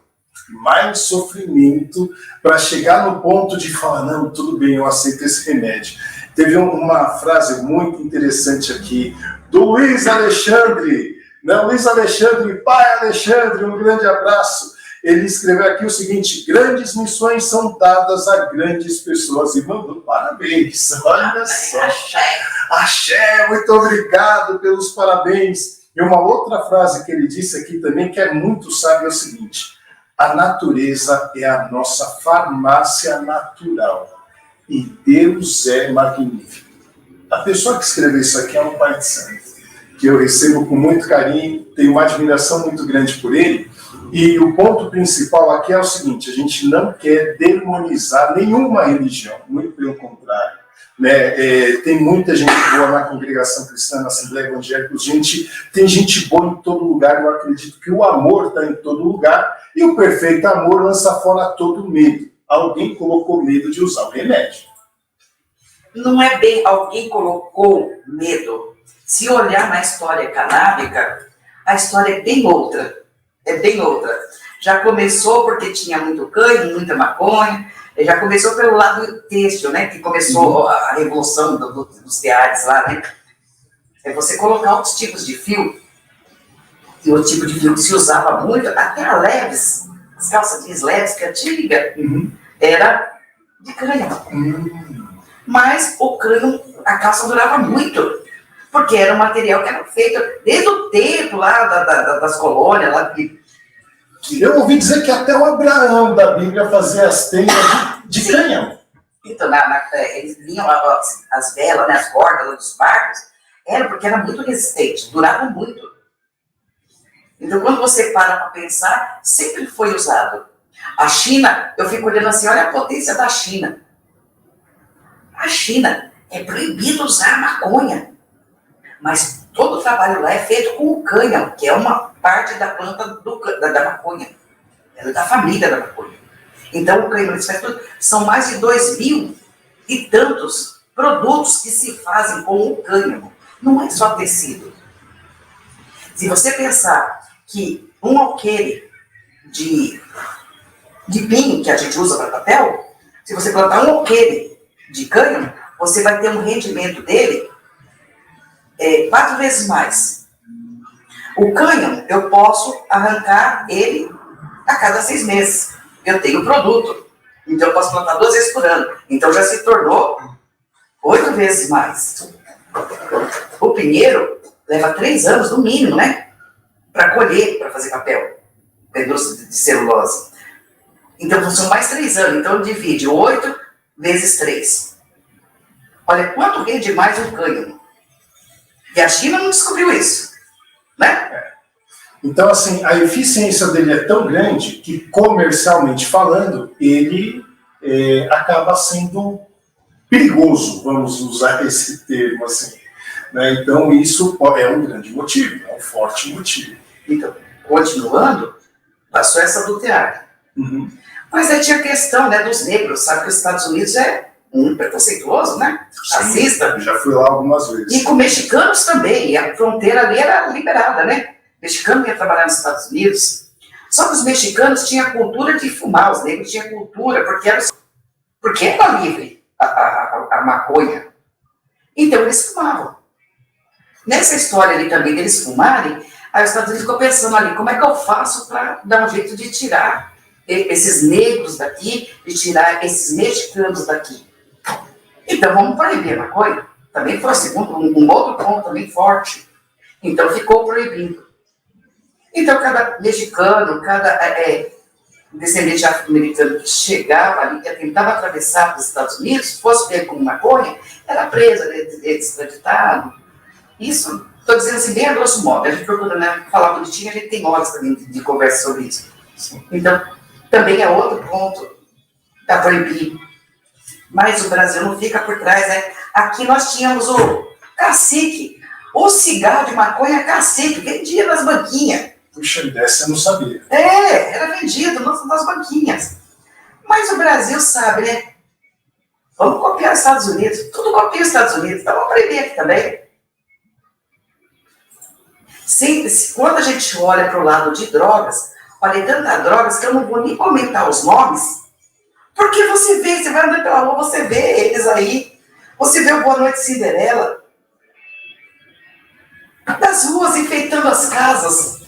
mais sofrimento, para chegar no ponto de falar, não, tudo bem, eu aceito esse remédio. Teve uma frase muito interessante aqui, do Luiz Alexandre, né? Luiz Alexandre, pai Alexandre, um grande abraço. Ele escreveu aqui o seguinte: grandes missões são dadas a grandes pessoas. E mandou parabéns, olha só. Axé, muito obrigado pelos parabéns. E uma outra frase que ele disse aqui também, que é muito sábia, é o seguinte: a natureza é a nossa farmácia natural e Deus é magnífico. A pessoa que escreveu isso aqui é um pai de santo, que eu recebo com muito carinho, tenho uma admiração muito grande por ele. E o ponto principal aqui é o seguinte: a gente não quer demonizar nenhuma religião, muito pelo contrário. Né? Tem muita gente boa na congregação cristã, na Assembleia Evangélica, tem gente boa em todo lugar. Eu acredito que o amor está em todo lugar e o perfeito amor lança fora todo medo. Alguém colocou medo de usar o remédio. Não é bem alguém colocou medo. Se olhar na história canábica, a história é bem outra. É bem outra. Já começou porque tinha muito cânhamo, muita maconha. Já começou pelo lado têxtil, né? Que começou a revolução dos teares lá, né? É você colocar outros tipos de fio. E o tipo de fio que se usava muito, até a leves, as calças jeans leves, que é antiga, era de cânhamo. Mas o cânhamo, a calça durava muito, porque era um material que era feito desde o tempo lá das colônias, lá de... Eu ouvi dizer que até o Abraão da Bíblia fazia as tendas de cânhamo. Então, eles vinham as velas, né, as cordas dos barcos, era porque era muito resistente, durava muito. Então, quando você para pensar, sempre foi usado. A China, eu fico olhando assim, olha a potência da China. A China é proibido usar maconha, mas todo o trabalho lá é feito com o cânhamo, que é uma parte da planta da maconha, é da família da maconha. Então o cânhamo, eles fazem tudo. São mais de 2.000 e tantos produtos que se fazem com o cânhamo. Não é só tecido. Se você pensar que um alqueire de pinho que a gente usa para papel, se você plantar um alqueire de cânhamo, você vai ter um rendimento dele 4 vezes mais. O cânhamo, eu posso arrancar ele a cada 6 meses. Eu tenho o produto. Então eu posso plantar 2 vezes por ano. Então já se tornou 8 vezes mais. O pinheiro leva 3 anos no mínimo, né? Para colher, para fazer papel. A indústria de celulose. Então são mais 3 anos. Então divide 8 vezes 3. Olha quanto rende mais um cânhamo. E a China não descobriu isso, né? Então, assim, a eficiência dele é tão grande que, comercialmente falando, ele acaba sendo perigoso, vamos usar esse termo assim. Né? Então, isso é um grande motivo, é um forte motivo. Então, continuando, passou essa adulterada. Mas aí tinha a questão, né, dos negros, sabe que os Estados Unidos é preconceituoso, né? Racista. Já fui lá algumas vezes. E com mexicanos também, e a fronteira ali era liberada, né? O mexicano ia trabalhar nos Estados Unidos. Só que os mexicanos tinham a cultura de fumar, os negros tinham cultura, porque era livre a maconha. Então eles fumavam. Nessa história ali também deles fumarem, aí os Estados Unidos ficou pensando ali, como é que eu faço para dar um jeito de tirar esses negros daqui, de tirar esses mexicanos daqui? Então vamos proibir a maconha. Também foi um outro ponto também forte. Então ficou proibido. Então cada mexicano, cada descendente afro-americano que chegava ali, que tentava atravessar para os Estados Unidos, fosse pego com maconha, era preso, extraditado. Isso, estou dizendo assim, bem a grosso modo. A gente procura, né, falar bonitinho, a gente tem horas também de conversa sobre isso. Então, também é outro ponto para proibir. Mas o Brasil não fica por trás, né? Aqui nós tínhamos o cacique, o cigarro de maconha cacique, vendia nas banquinhas. Puxa, dessa eu não sabia. Era vendido nas banquinhas. Mas o Brasil sabe, né? Vamos copiar os Estados Unidos. Tudo copia os Estados Unidos. Então vamos aprender aqui também. Sempre, quando a gente olha para o lado de drogas, olha, tantas drogas que eu não vou nem comentar os nomes, porque você vai andar pela rua, você vê eles aí, você vê o Boa Noite Cinderela, nas ruas enfeitando as casas.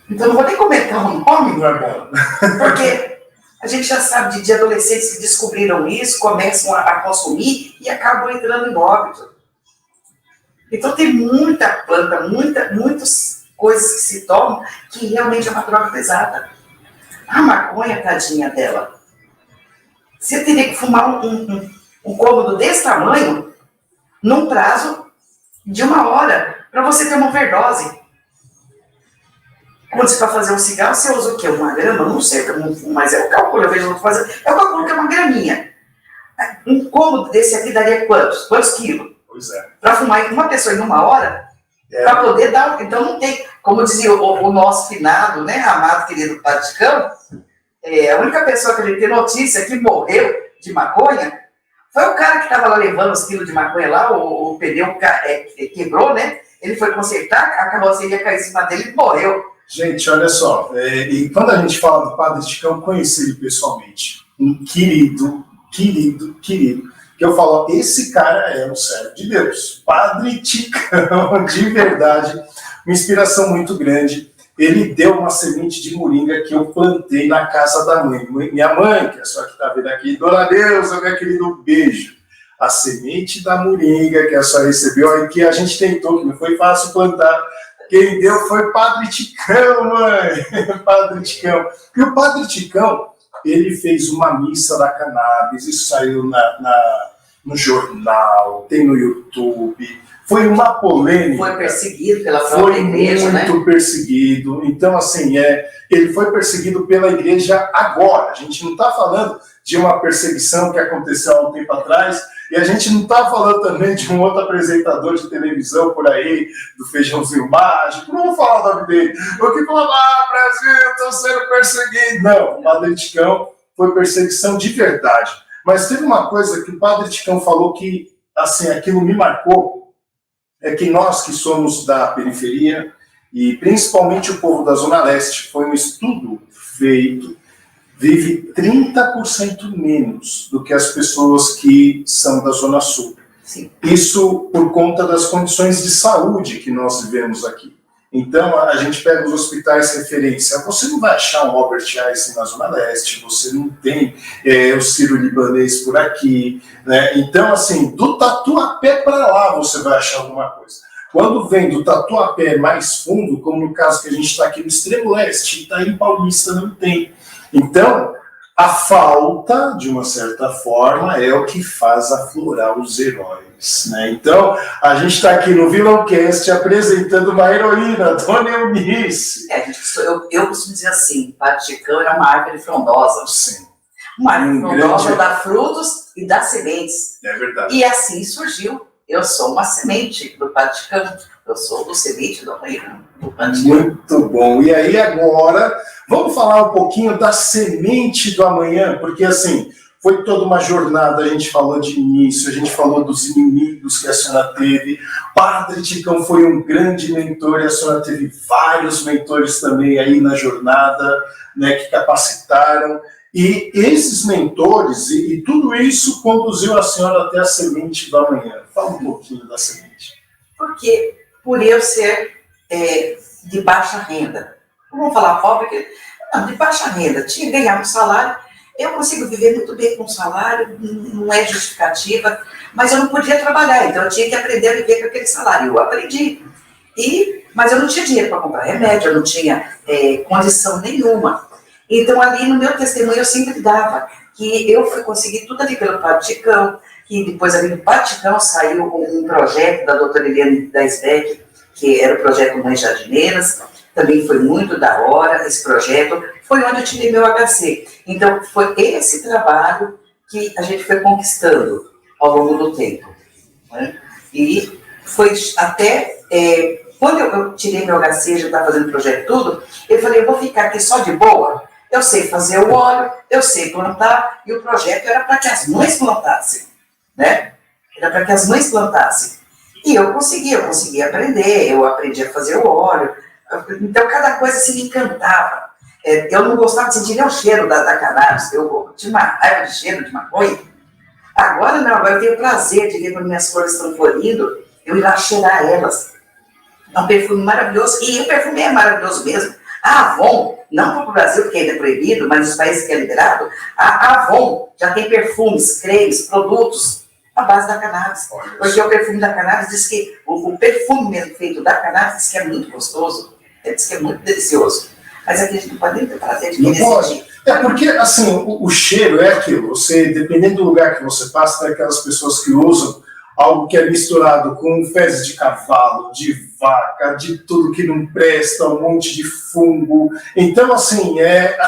Então não vou nem comentar o nome, Não é bom. porque a gente já sabe de adolescentes que descobriram isso, começam a consumir e acabam entrando em óbito. Então tem muita planta, muitas coisas que se tomam que realmente é uma droga pesada. A maconha, tadinha dela, você teria que fumar um cômodo desse tamanho num prazo de 1 hora para você ter uma overdose. Quando você vai fazer um cigarro, você usa o quê? 1 grama? Não sei, mas é o cálculo, eu vejo fazer. É o cálculo que é 1 graminha. Um cômodo desse aqui daria quantos? Quantos quilos? Pois é. Para fumar uma pessoa em 1 hora, para poder dar. Então não tem, como dizia o nosso finado, né, amado querido Paticão, a única pessoa que a gente tem notícia que morreu de maconha foi o cara que estava lá levando os quilos de maconha lá, o pneu quebrou, né? Ele foi consertar, a carroceria caiu em cima dele e morreu. Gente, olha só, e quando a gente fala do Padre Ticão, conheci ele pessoalmente. Um querido, que eu falo, esse cara é um servo de Deus. Padre Ticão, de verdade, uma inspiração muito grande. Ele deu uma semente de moringa que eu plantei na casa da mãe. Minha mãe, que é só que está vendo aqui, Dona Neuza, meu querido, beijo. A semente da moringa que a senhora recebeu, e que a gente tentou, que não foi fácil plantar. Quem deu foi Padre Ticão, mãe. Padre Ticão. E o Padre Ticão, ele fez uma missa da cannabis, isso saiu no jornal, tem no YouTube. Foi uma polêmica. Foi perseguido pela própria igreja, né? Foi muito perseguido. Então, assim, ele foi perseguido pela igreja agora. A gente não está falando de uma perseguição que aconteceu há um tempo atrás, e a gente não está falando também de um outro apresentador de televisão por aí, do Feijãozinho Mágico. Não vou falar o nome dele. O que falou, Brasil, estou sendo perseguido. Não, o Padre Ticão foi perseguição de verdade. Mas teve uma coisa que o Padre Ticão falou que, assim, aquilo me marcou, é que nós que somos da periferia, e principalmente o povo da Zona Leste, foi um estudo feito, vive 30% menos do que as pessoas que são da Zona Sul. Sim. Isso por conta das condições de saúde que nós vivemos aqui. Então, a gente pega os hospitais referência. Você não vai achar um Albert Einstein na Zona Leste, você não tem o Sírio-Libanês por aqui, né? Então, assim, do Tatuapé para lá você vai achar alguma coisa. Quando vem do Tatuapé mais fundo, como no caso que a gente está aqui no extremo leste, Itaim Paulista não tem. Então, a falta, de uma certa forma, é o que faz aflorar os heróis, né? Então, a gente está aqui no Vilãocast apresentando uma heroína, Dona Eunice. Eu costumo dizer assim, Padre Ticão era uma árvore frondosa. Sim. Uma árvore frondosa dá frutos e dá sementes. É verdade. E assim surgiu. Eu sou uma semente do Padre Ticão. Eu sou do semente do Padre Ticão. Muito bom. E aí agora, vamos falar um pouquinho da semente do amanhã, porque assim, foi toda uma jornada, a gente falou de início, a gente falou dos inimigos que a senhora teve. Padre Ticão foi um grande mentor e a senhora teve vários mentores também aí na jornada, né, que capacitaram. E esses mentores e tudo isso conduziu a senhora até a semente do amanhã. Fala um pouquinho da semente. Porque por eu ser de baixa renda, não vou falar pobre, não, de baixa renda, tinha que ganhar um salário, eu consigo viver muito bem com um salário, não é justificativa, mas eu não podia trabalhar, então eu tinha que aprender a viver com aquele salário. Eu aprendi, mas eu não tinha dinheiro para comprar remédio, eu não tinha condição nenhuma. Então ali no meu testemunho eu sempre dava que eu fui conseguir tudo ali pelo Padre Ticão, que depois ali do Padre Ticão saiu um projeto da doutora Eliane Daisbeck, que era o projeto Mães Jardineiras, também foi muito da hora esse projeto, foi onde eu tirei meu HC. Então foi esse trabalho que a gente foi conquistando ao longo do tempo, né? E foi até, quando eu tirei meu HC, já estava fazendo o projeto tudo, eu falei, eu vou ficar aqui só de boa, eu sei fazer o óleo, eu sei plantar, e o projeto era para que as mães plantassem, né? Era para que as mães plantassem. E eu consegui aprender, eu aprendi a fazer o óleo. Então, cada coisa assim me encantava. Eu não gostava de sentir nem o cheiro da cannabis, eu tinha uma raiva de cheiro de maconha. Agora não, agora eu tenho o prazer de ver quando minhas flores estão florindo, eu ir lá cheirar elas. É um perfume maravilhoso, e o perfume é maravilhoso mesmo. A Avon, não para o Brasil, porque ainda é proibido, mas nos países que é liberado, a Avon já tem perfumes, cremes, produtos a base da cannabis. Porque o perfume da cannabis diz que, o perfume mesmo feito da cannabis diz que é muito gostoso, diz que é muito delicioso. Mas aqui a gente não pode nem ter prazer de querer sentir. É porque, assim, o cheiro é aquilo. Você, dependendo do lugar que você passa, tem aquelas pessoas que usam algo que é misturado com fezes de cavalo, de vaca, de tudo que não presta, um monte de fungo. Então, assim,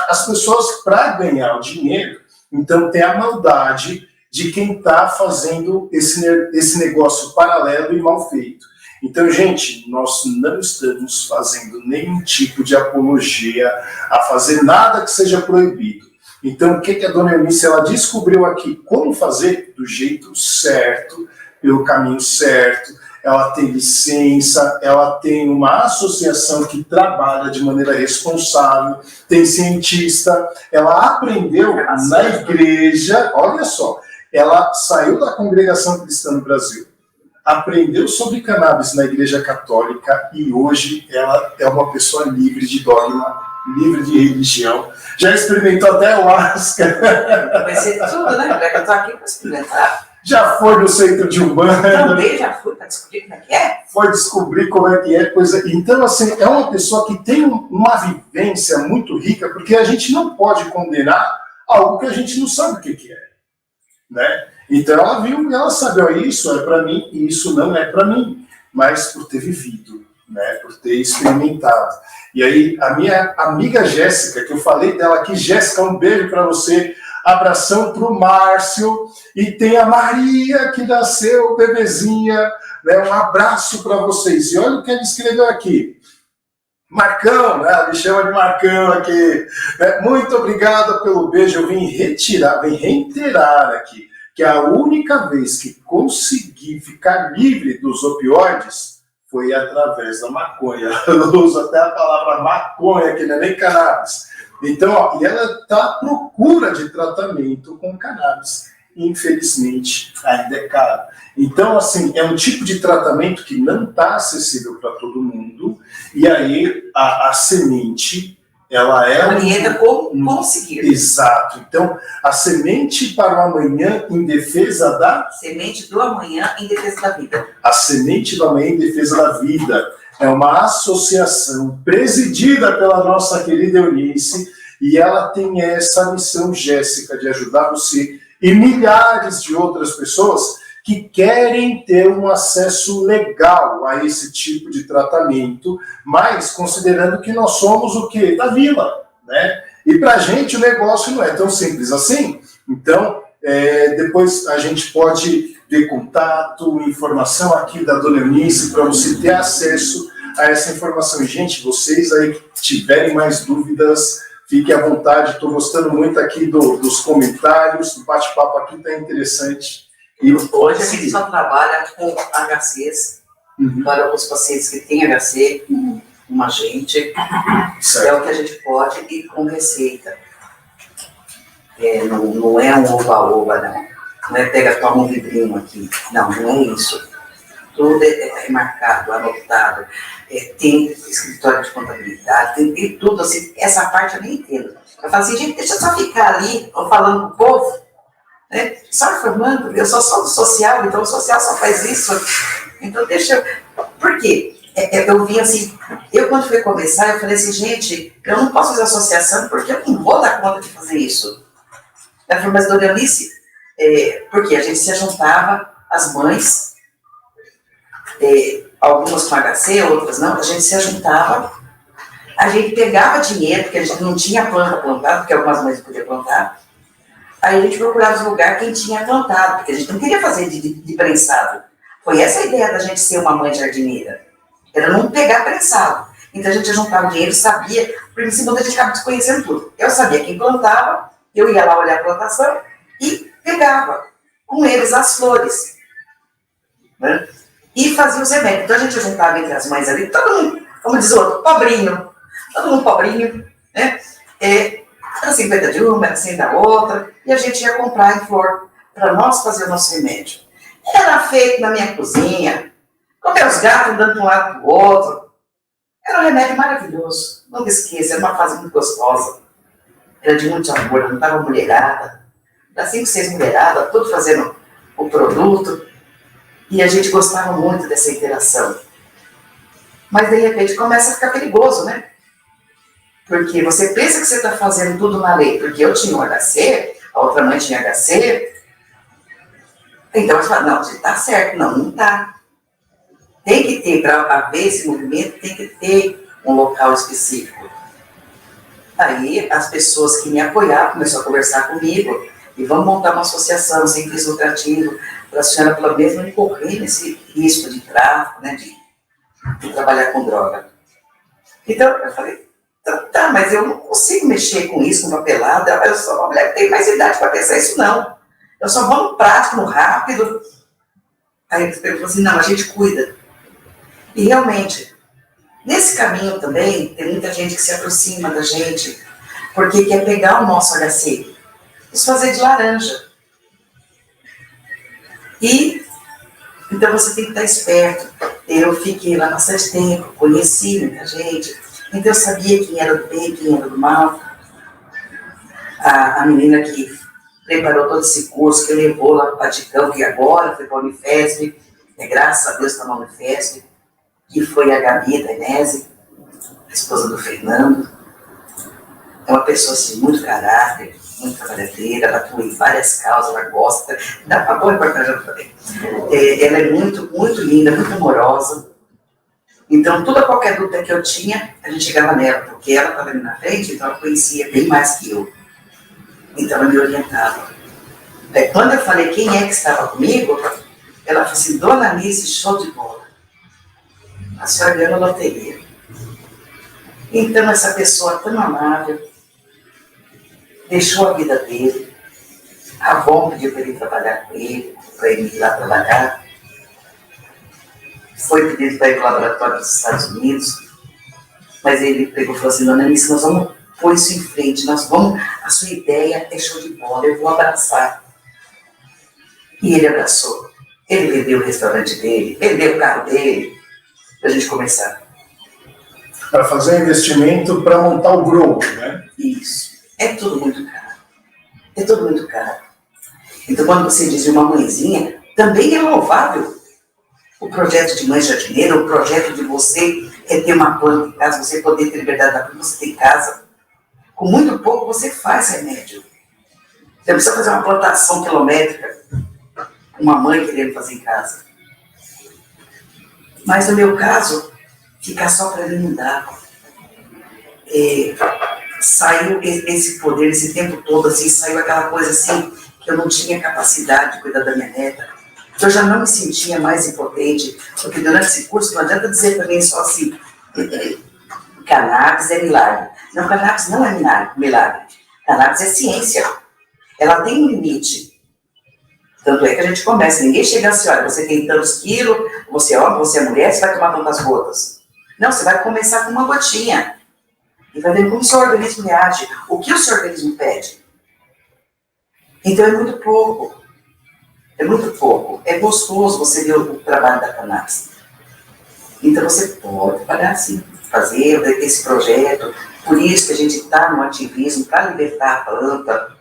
as pessoas, para ganhar o dinheiro, então tem a maldade de quem está fazendo esse negócio paralelo e mal feito. Então, gente, nós não estamos fazendo nenhum tipo de apologia a fazer nada que seja proibido. Então, o que a dona Eunice, ela descobriu aqui como fazer do jeito certo, pelo caminho certo. Ela tem licença, ela tem uma associação que trabalha de maneira responsável, tem cientista, ela aprendeu na igreja, olha só, ela saiu da Congregação Cristã no Brasil, aprendeu sobre cannabis na Igreja Católica e hoje ela é uma pessoa livre de dogma, livre de religião. Já experimentou até ayahuasca. Vai ser tudo, né? Já que eu estou aqui para experimentar. Já foi no centro de Umbanda. Também já fui para descobrir como é que é. Foi descobrir como é que é, coisa. Então, assim, é uma pessoa que tem uma vivência muito rica, porque a gente não pode condenar algo que a gente não sabe o que é, né? Então ela viu e ela sabe, ó, isso é para mim e isso não é para mim, mas por ter vivido, né, por ter experimentado. E aí a minha amiga Jéssica, que eu falei dela aqui, Jéssica, um beijo para você, abração para o Márcio, e tem a Maria que nasceu, bebezinha, né, um abraço para vocês. E olha o que ele escreveu aqui. Marcão, né? Me chama de Marcão aqui. Muito obrigado pelo beijo. Eu vim reiterar aqui que a única vez que consegui ficar livre dos opioides foi através da maconha. Eu uso até a palavra maconha, que não é nem cannabis. Então, ó, e ela está à procura de tratamento com cannabis. Infelizmente, ainda é caro. Então, assim, é um tipo de tratamento que não está acessível para todo mundo. E aí, a semente, ela é... Orienta como conseguir. Exato. Então, a semente para o amanhã em defesa da... Semente do amanhã em defesa da vida. A semente do amanhã em defesa da vida é uma associação presidida pela nossa querida Eunice, e ela tem essa missão, Jéssica, de ajudar você e milhares de outras pessoas que querem ter um acesso legal a esse tipo de tratamento, mas considerando que nós somos o quê? Da vila, né? E para a gente o negócio não é tão simples assim. Então, depois a gente pode ter contato, informação aqui da dona Eunice para você ter acesso a essa informação. E, gente, vocês aí que tiverem mais dúvidas, fiquem à vontade. Estou gostando muito aqui dos comentários, o bate-papo aqui está interessante. E hoje a gente só trabalha com HCs, para os pacientes que têm HC, com a gente, é o que a gente pode ir com receita. Não é um oba-oba, não. Não é pega, toma um vidrinho aqui. Não, não é isso. Tudo é marcado, anotado. Tem escritório de contabilidade, tem tudo assim. Essa parte eu nem entendo. Eu falo assim, gente, deixa eu só ficar ali, falando com o povo, né? Só informando, eu só sou do social, então o social só faz isso. Então deixa eu... Por quê? Eu vim assim, eu quando fui começar, eu falei assim, gente, eu não posso fazer associação porque eu não vou dar conta de fazer isso. Ela falou, mas dona Eunice, porque a gente se juntava, as mães, algumas com HC, outras não, a gente se juntava, a gente pegava dinheiro, porque a gente não tinha planta plantada, porque algumas mães podiam plantar, aí a gente procurava os lugares quem tinha plantado, porque a gente não queria fazer de prensado. Foi essa a ideia da gente ser uma mãe jardineira, era não pegar prensado. Então a gente juntava dinheiro, sabia, porque senão a gente ficava desconhecendo tudo. Eu sabia quem plantava, eu ia lá olhar a plantação e pegava com eles as flores, né? E fazia os remédios. Então a gente juntava entre as mães ali, todo mundo, como diz o outro, pobrinho, todo mundo pobrinho, né? Era 50 de uma, era 100 da outra, e a gente ia comprar em flor para nós fazer o nosso remédio. Era feito na minha cozinha, com meus gatos andando de um lado para o outro. Era um remédio maravilhoso, não me esqueça, era uma fase muito gostosa. Era de muito amor, não estava mulherada. Era 5, 6 mulheradas, tudo fazendo o produto, e a gente gostava muito dessa interação. Mas de repente começa a ficar perigoso, né? Porque você pensa que você está fazendo tudo na lei, porque eu tinha o HC, a outra mãe tinha HC, então você fala, não, está certo, não está. Tem que ter, para haver esse movimento, tem que ter um local específico. Aí as pessoas que me apoiaram começaram a conversar comigo, e vamos montar uma associação sem fins lucrativos, para a senhora pelo menos não incorrer nesse risco de tráfico, né, de trabalhar com droga. Então eu falei, tá, mas eu não consigo mexer com isso, com papelada, eu sou uma mulher que tem mais idade para pensar isso, não. Eu só vou no prático, no rápido. Aí ele falou assim, não, a gente cuida. E realmente, nesse caminho também, tem muita gente que se aproxima da gente, porque quer pegar o nosso HC, nos fazer de laranja. E, então você tem que estar esperto. Eu fiquei lá bastante tempo, conheci muita gente, então eu sabia quem era do bem, quem era do mal. A menina que preparou todo esse curso, que levou lá para o Vaticano, que agora foi para a Unifesp, graças a Deus está na Unifesp, que foi a Gabi da Inese, a esposa do Fernando. É uma pessoa assim, muito caráter, muito trabalhadeira, ela atua em várias causas, ela gosta, dá uma boa reportagem também. Ela é muito, muito linda, muito amorosa. Então, toda qualquer dúvida que eu tinha, a gente chegava nela, porque ela estava ali na frente, então ela conhecia bem mais que eu. Então, ela me orientava. Quando eu falei quem é que estava comigo, ela falou assim, Dona Alice, show de bola. A senhora ganhou a loteria. Então, essa pessoa tão amável, deixou a vida dele. A Avon pediu para ele trabalhar com ele, para ele ir lá trabalhar. Foi pedido para ir para o laboratório dos Estados Unidos. Mas ele pegou e falou assim, Dona Alice, nós vamos pôr isso em frente, nós vamos, a sua ideia é show de bola, eu vou abraçar. E ele abraçou. Ele vendeu o restaurante dele, vendeu o carro dele, para a gente começar. Para fazer investimento para montar o grupo, né? Isso. É tudo muito caro. É tudo muito caro. Então, quando você diz uma mãezinha, também é louvável o projeto de mãe jardineira, o projeto de você ter uma planta em casa, você poder ter liberdade da planta, você tem casa. Com muito pouco você faz remédio. Você precisa fazer uma plantação quilométrica, uma mãe querendo fazer em casa. Mas no meu caso, ficar só para mim não dava. Saiu esse poder, esse tempo todo, assim, saiu aquela coisa assim, que eu não tinha capacidade de cuidar da minha neta. Eu já não me sentia mais impotente, porque durante esse curso não adianta dizer para mim só assim, cannabis é milagre. Não, cannabis não é milagre. Cannabis é ciência. Ela tem um limite. Tanto é que a gente começa, ninguém chega assim, olha, você tem tantos quilos, você é homem, você é mulher, você vai tomar tantas gotas. Não, você vai começar com uma gotinha. E vai ver como o seu organismo reage, o que o seu organismo pede. Então é muito pouco. É muito pouco. É gostoso você ver o trabalho da cannabis. Então você pode trabalhar assim, fazer esse projeto. Por isso que a gente está no ativismo para libertar a planta.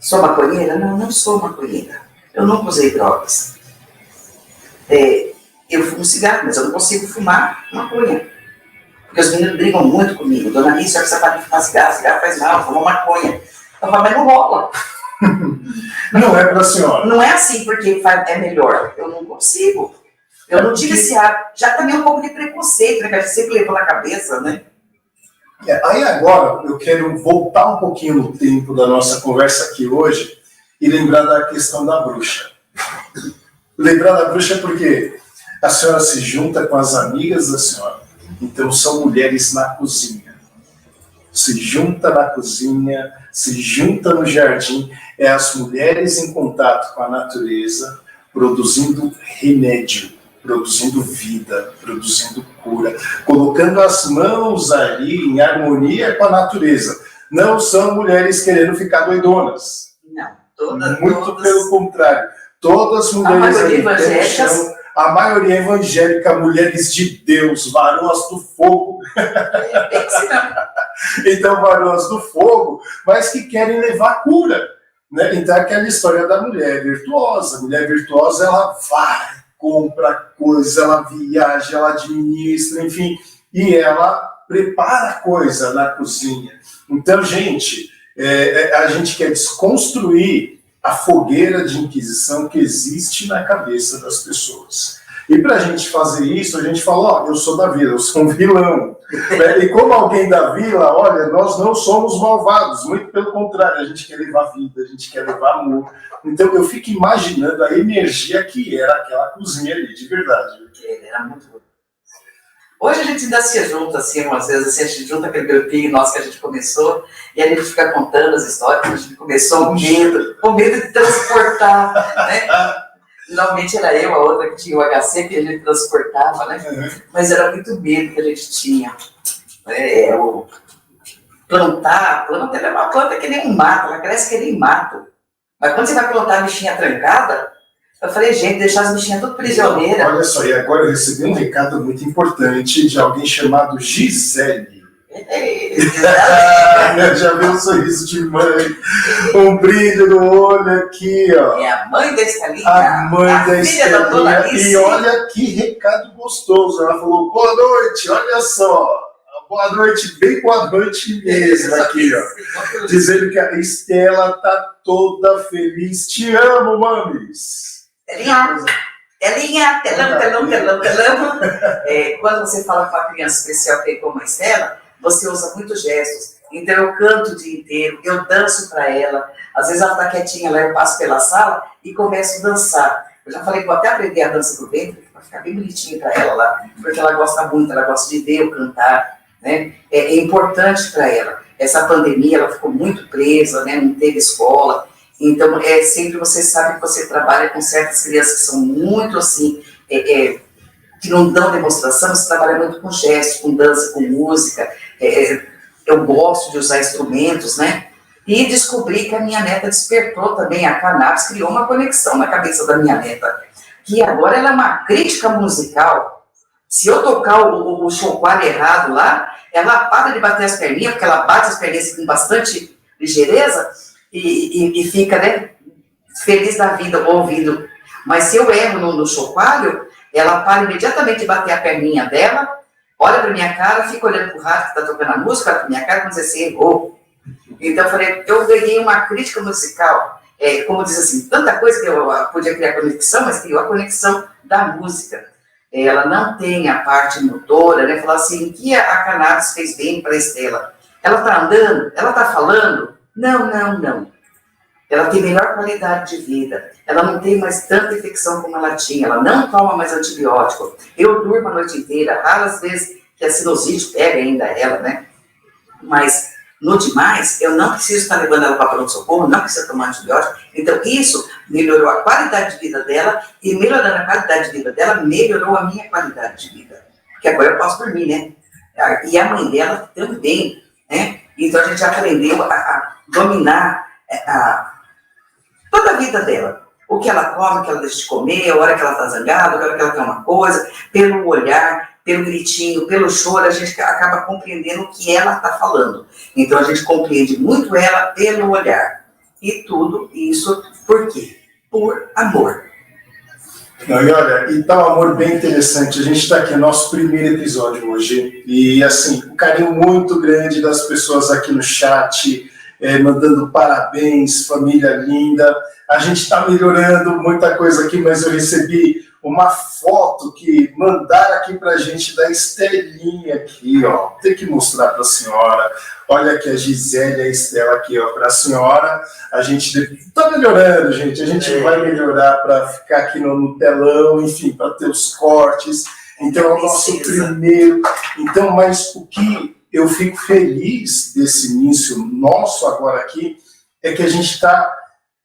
Sou maconheira? Não, não sou maconheira. Eu nunca usei drogas. Eu fumo cigarro, mas eu não consigo fumar maconha. Porque os meninos brigam muito comigo. Dona Alice, você precisa parar de fumar cigarro faz mal, fuma maconha. Eu falo, mas não rola. Não é para a senhora. Não é assim porque é melhor. Eu não consigo. Eu não tive esse hábito. Já também um pouco de preconceito, né? Que a gente sempre levou na cabeça, né? Aí agora eu quero voltar um pouquinho no tempo da nossa conversa aqui hoje e lembrar da questão da bruxa. Lembrar da bruxa porque a senhora se junta com as amigas da senhora. Então são mulheres na cozinha. Se junta na cozinha, se junta no jardim. É as mulheres em contato com a natureza, produzindo remédio, produzindo vida, produzindo cura, colocando as mãos ali em harmonia com a natureza. Não são mulheres querendo ficar doidonas. Não, todas. Muito pelo contrário. Todas mulheres ali pelo chão, a maioria evangélica, mulheres de Deus, varoas do fogo. Então, varoas do fogo, mas que querem levar cura. né? Então é aquela história da mulher virtuosa. A mulher virtuosa, ela vai, compra coisa, ela viaja, ela administra, enfim, e ela prepara coisa na cozinha. Então, gente, a gente quer desconstruir a fogueira de inquisição que existe na cabeça das pessoas. E para a gente fazer isso, a gente fala, eu sou da vila, eu sou um vilão. E como alguém da vila, olha, nós não somos malvados, muito pelo contrário, a gente quer levar vida, a gente quer levar amor. Então eu fico imaginando a energia que era aquela cozinha ali, de verdade. Era muito bom. Hoje a gente ainda se junta, assim, umas vezes, assim, a gente junta aquele grupinho nosso que a gente começou, e a gente fica contando as histórias, a gente começou o medo de transportar, né? Normalmente era eu, a outra que tinha o HC, que a gente transportava, né? Mas era muito medo que a gente tinha. Plantar, a planta é uma planta que nem um mato, ela cresce que nem mato. Mas quando você vai plantar a bichinha trancada, eu falei, gente, deixar as bichinhas tudo prisioneiras. Olha só, e agora eu recebi um recado muito importante de alguém chamado Gisele. Já viu um sorriso de mãe, um brilho no olho aqui, ó. É a mãe da Estelinha. A mãe da Estelinha. E olha que recado gostoso. Ela falou, boa noite, olha só. Boa noite, bem boa noite mesmo aqui, ó. Dizendo que a Estela tá toda feliz. Te amo, mames. Telinha, telão. Quando você fala com uma criança especial que é como a Estela, você usa muitos gestos. Então eu canto o dia inteiro, eu danço para ela. Às vezes ela está quietinha lá, eu passo pela sala e começo a dançar. Eu já falei que vou até aprender a dança do ventre, para ficar bem bonitinho para ela lá, porque ela gosta muito, ela gosta de ver eu cantar, né? É importante para ela. Essa pandemia, ela ficou muito presa, né? Não teve escola. Então, sempre você sabe que você trabalha com certas crianças que são muito assim, que não dão demonstração, você trabalha muito com gestos, com dança, com música. Eu gosto de usar instrumentos, né? E descobri que a minha neta despertou também, a cannabis criou uma conexão na cabeça da minha neta, que agora ela é uma crítica musical. Se eu tocar o chocalho errado lá, ela para de bater as perninhas, porque ela bate as perninhas com bastante ligeireza e fica, né, feliz da vida ouvindo. Mas se eu erro no chocalho, ela para imediatamente de bater a perninha dela, olha para minha cara, fica olhando para o rádio que está tocando a música, olha para minha cara, quando você errou. Então eu falei, eu ganhei uma crítica musical, como diz assim, tanta coisa que eu podia criar conexão, mas criou a conexão da música. Ela não tem a parte motora, né? Falar assim, que a cannabis fez bem para a Estela. Ela está andando? Ela está falando? Não. Ela tem melhor qualidade de vida. Ela não tem mais tanta infecção como ela tinha. Ela não toma mais antibiótico. Eu durmo a noite inteira. Raras vezes que a sinusite pega ainda ela, né? Mas, no demais, eu não preciso estar levando ela para pronto-socorro, não preciso tomar antibiótico. Então, isso melhorou a qualidade de vida dela e, melhorando a qualidade de vida dela, melhorou a minha qualidade de vida. Porque agora eu posso dormir, né? E a mãe dela também, né? Então, a gente aprendeu a dominar toda a vida dela. O que ela come, o que ela deixa de comer, a hora que ela está zangada, a hora que ela quer uma coisa, pelo olhar, pelo gritinho, pelo choro, a gente acaba compreendendo o que ela está falando. Então a gente compreende muito ela pelo olhar. E tudo isso por quê? Por amor. Não, e olha, e tá um amor bem interessante. A gente está aqui no nosso primeiro episódio hoje. E assim, um carinho muito grande das pessoas aqui no chat, mandando parabéns, família linda. A gente está melhorando muita coisa aqui, mas eu recebi uma foto que mandaram aqui pra gente da Estelinha aqui, ó. Tem que mostrar pra senhora. Olha aqui a Gisele e a Estela aqui, ó, pra senhora. A gente tá melhorando, gente. A gente vai melhorar para ficar aqui no telão, enfim, para ter os cortes. Então é o nosso primeiro. Então, mas o que eu fico feliz desse início nosso agora aqui é que a gente está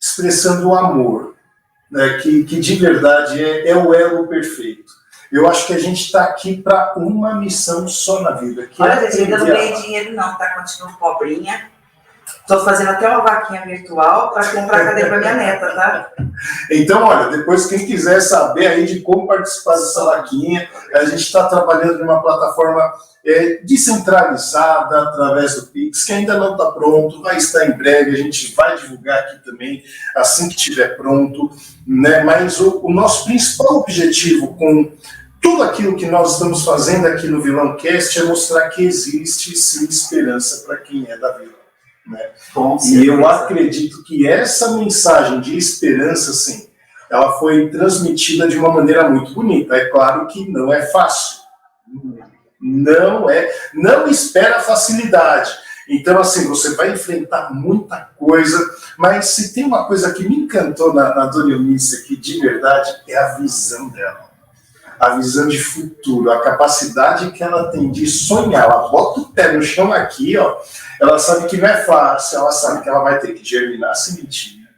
expressando o amor, né, que de verdade é o elo perfeito. Eu acho que a gente está aqui para uma missão só na vida. Olha, gente, ainda não ganhei dinheiro não, tá? Continuo pobrinha, Estou fazendo até uma vaquinha virtual para comprar cadeira para minha neta, tá? Então, olha, depois quem quiser saber aí de como participar dessa vaquinha, a gente está trabalhando numa plataforma descentralizada através do Pix, que ainda não está pronto, vai estar em breve, a gente vai divulgar aqui também assim que estiver pronto, né? Mas o nosso principal objetivo com tudo aquilo que nós estamos fazendo aqui no Vilão Cast é mostrar que existe sim esperança para quem é da Vila. Né? E eu acredito que essa mensagem de esperança, sim, ela foi transmitida de uma maneira muito bonita. É claro que não é fácil. Não espera facilidade. Então, assim, você vai enfrentar muita coisa, mas se tem uma coisa que me encantou na Dona Eunice aqui, de verdade, é a visão dela. A visão de futuro, a capacidade que ela tem de sonhar. Ela bota o pé no chão aqui, ó. Ela sabe que não é fácil, ela sabe que ela vai ter que germinar a sementinha,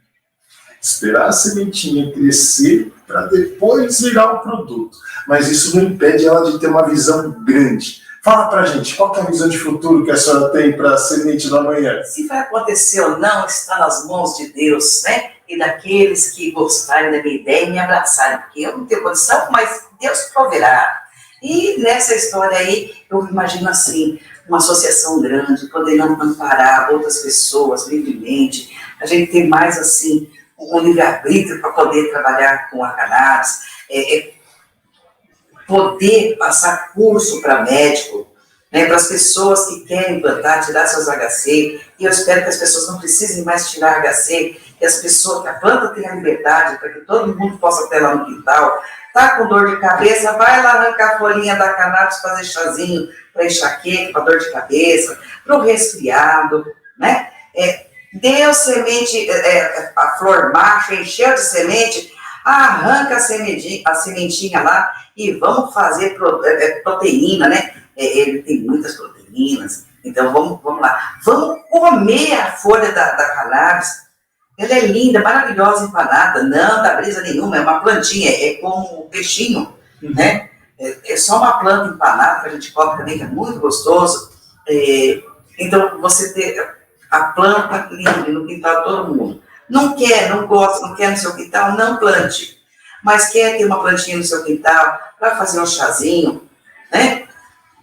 esperar a sementinha crescer para depois virar o produto. Mas isso não impede ela de ter uma visão grande. Fala pra gente, qual que é a visão de futuro que a senhora tem para a semente da manhã? Se vai acontecer ou não, está nas mãos de Deus, né? E daqueles que gostarem da minha ideia e me abraçarem, porque eu não tenho condição, mas Deus proverá. E nessa história aí, eu imagino assim, uma associação grande, podendo amparar outras pessoas livremente, a gente tem mais assim, um livre-arbítrio para poder trabalhar com a cannabis, poder passar curso para médico, né, para as pessoas que querem implantar, tirar seus HC, e eu espero que as pessoas não precisem mais tirar HC, que a planta tenha liberdade, para que todo mundo possa ter lá no quintal. Tá com dor de cabeça, vai lá arrancar a folhinha da cannabis, fazer chazinho para enxaqueca, para dor de cabeça, para o resfriado, né? Deu semente, a flor macho, encheu de semente, arranca a sementinha lá e vamos fazer proteína, né? Ele tem muitas proteínas, então vamos lá. Vamos comer a folha da cannabis. Ela é linda, maravilhosa, empanada, não dá brisa nenhuma, é uma plantinha, é como um peixinho, né? É só uma planta empanada que a gente come também, que é muito gostoso. Então, você ter a planta linda no quintal de todo mundo. Não quer, não gosta, não quer no seu quintal, não plante. Mas quer ter uma plantinha no seu quintal para fazer um chazinho, né?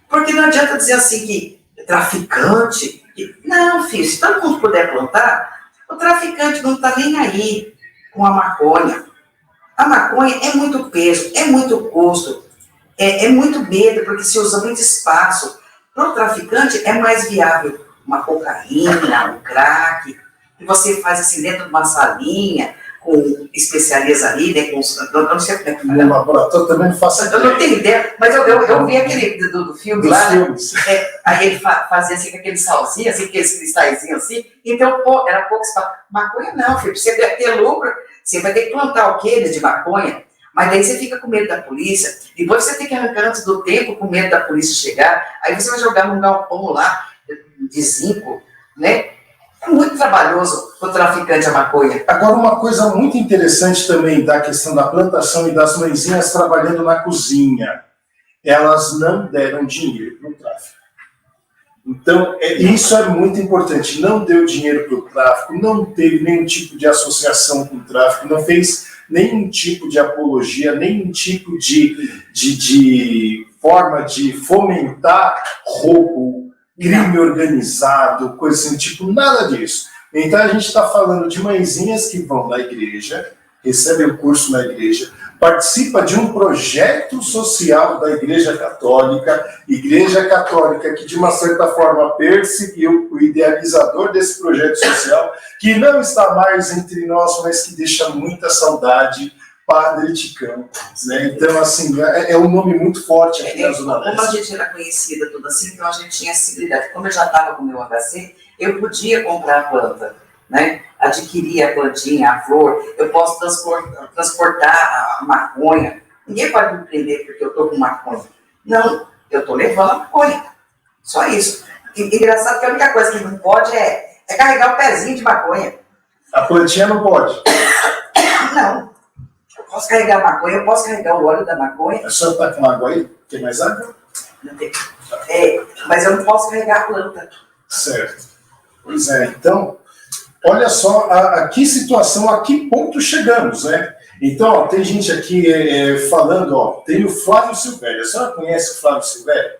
Porque não adianta dizer assim que traficante. Não, filho, se todo mundo puder plantar, o traficante não está nem aí com a maconha. A maconha é muito peso, é muito custo, é muito medo, porque se usa muito espaço. Para o traficante é mais viável uma cocaína, um crack, que você faz assim dentro de uma salinha, com especiarias ali, né? Eu não sei como é que fala. No laboratório também não faço ideia. Eu não tenho ideia, mas eu vi aquele do filme lá, né? Aí ele fazia assim com aquele salzinho, assim, aqueles cristalzinhos assim, então era pouco espaço. Maconha não, filho, você deve ter lucro, você vai ter que plantar o quê de maconha? Mas daí você fica com medo da polícia, depois você tem que arrancar antes do tempo com medo da polícia chegar, aí você vai jogar num galpão lá de zinco, né? É muito trabalhoso o traficante a maconha. Agora, uma coisa muito interessante também da questão da plantação e das mãezinhas trabalhando na cozinha. Elas não deram dinheiro para o tráfico. Então, isso é muito importante. Não deu dinheiro para o tráfico, não teve nenhum tipo de associação com o tráfico, não fez nenhum tipo de apologia, nenhum tipo de forma de fomentar roubo, crime organizado, coisa assim, tipo, nada disso. Então a gente está falando de mãezinhas que vão na igreja, recebem o curso na igreja, participa de um projeto social da Igreja Católica que de uma certa forma perseguiu o idealizador desse projeto social, que não está mais entre nós, mas que deixa muita saudade, Padre Ticão, né? Então, assim, é um nome muito forte aqui na Zona Leste. Como a gente era conhecida tudo assim, então a gente tinha acessibilidade. Como eu já estava com o meu HC, eu podia comprar a planta, né? Adquirir a plantinha, a flor, eu posso transportar a maconha. Ninguém pode me prender porque eu estou com maconha. Não, eu estou levando a maconha. Só isso. Engraçado que a única coisa que não pode é carregar o pezinho de maconha. A plantinha não pode? Não. Eu posso carregar a maconha, eu posso carregar o óleo da maconha. A senhora está com água aí? Tem mais água? Não tem. Mas eu não posso carregar a planta. Certo. Pois é, então, olha só a que situação, a que ponto chegamos, né? Então, ó, tem gente aqui falando, ó, tem o Flávio Silvério. A senhora conhece o Flávio Silvério?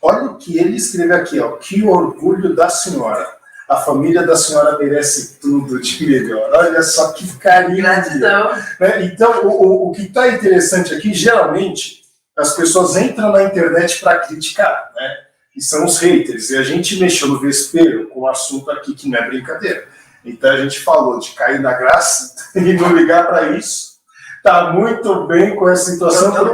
Olha o que ele escreveu aqui, ó, que orgulho da senhora. A família da senhora merece tudo de melhor. Olha só que carinho. Gratidão. Né? Então, o que está interessante aqui, geralmente, as pessoas entram na internet para criticar, né? Que são os haters. E a gente mexeu no vespeiro com um assunto aqui que não é brincadeira. Então a gente falou de cair na graça e não ligar para isso. Tá muito bem com essa situação. Eu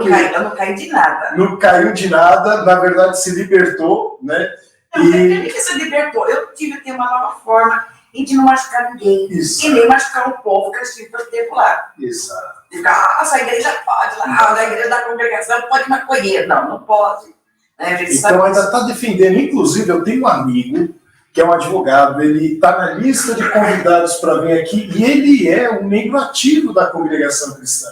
não caí de nada. Não caiu de nada, na verdade se libertou, né? Ele que se libertou. Eu tive que ter uma nova forma de não machucar ninguém. Isso. E nem machucar o povo que eu estive todo tempo lá. Exato. E ficar, a igreja pode, lá, a igreja da congregação pode maconheiro. Não pode. Então ainda está defendendo, inclusive eu tenho um amigo que é um advogado, ele está na lista de convidados para vir aqui e ele é um membro ativo da congregação cristã.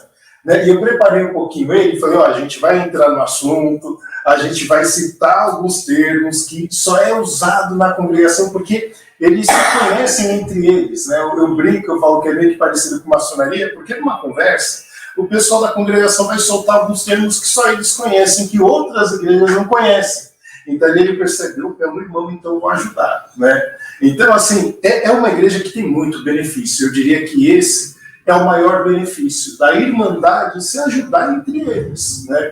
Né? E eu preparei um pouquinho ele e falei, ó, a gente vai entrar no assunto, a gente vai citar alguns termos que só é usado na congregação porque eles se conhecem entre eles. Né? Eu brinco, eu falo que é meio que parecido com maçonaria, porque numa conversa o pessoal da congregação vai soltar alguns termos que só eles conhecem, que outras igrejas não conhecem. Então ele percebeu, pelo irmão, então eu vou ajudar. Né? Então, assim, é uma igreja que tem muito benefício. Eu diria que esse é o maior benefício, da irmandade se ajudar entre eles. Né?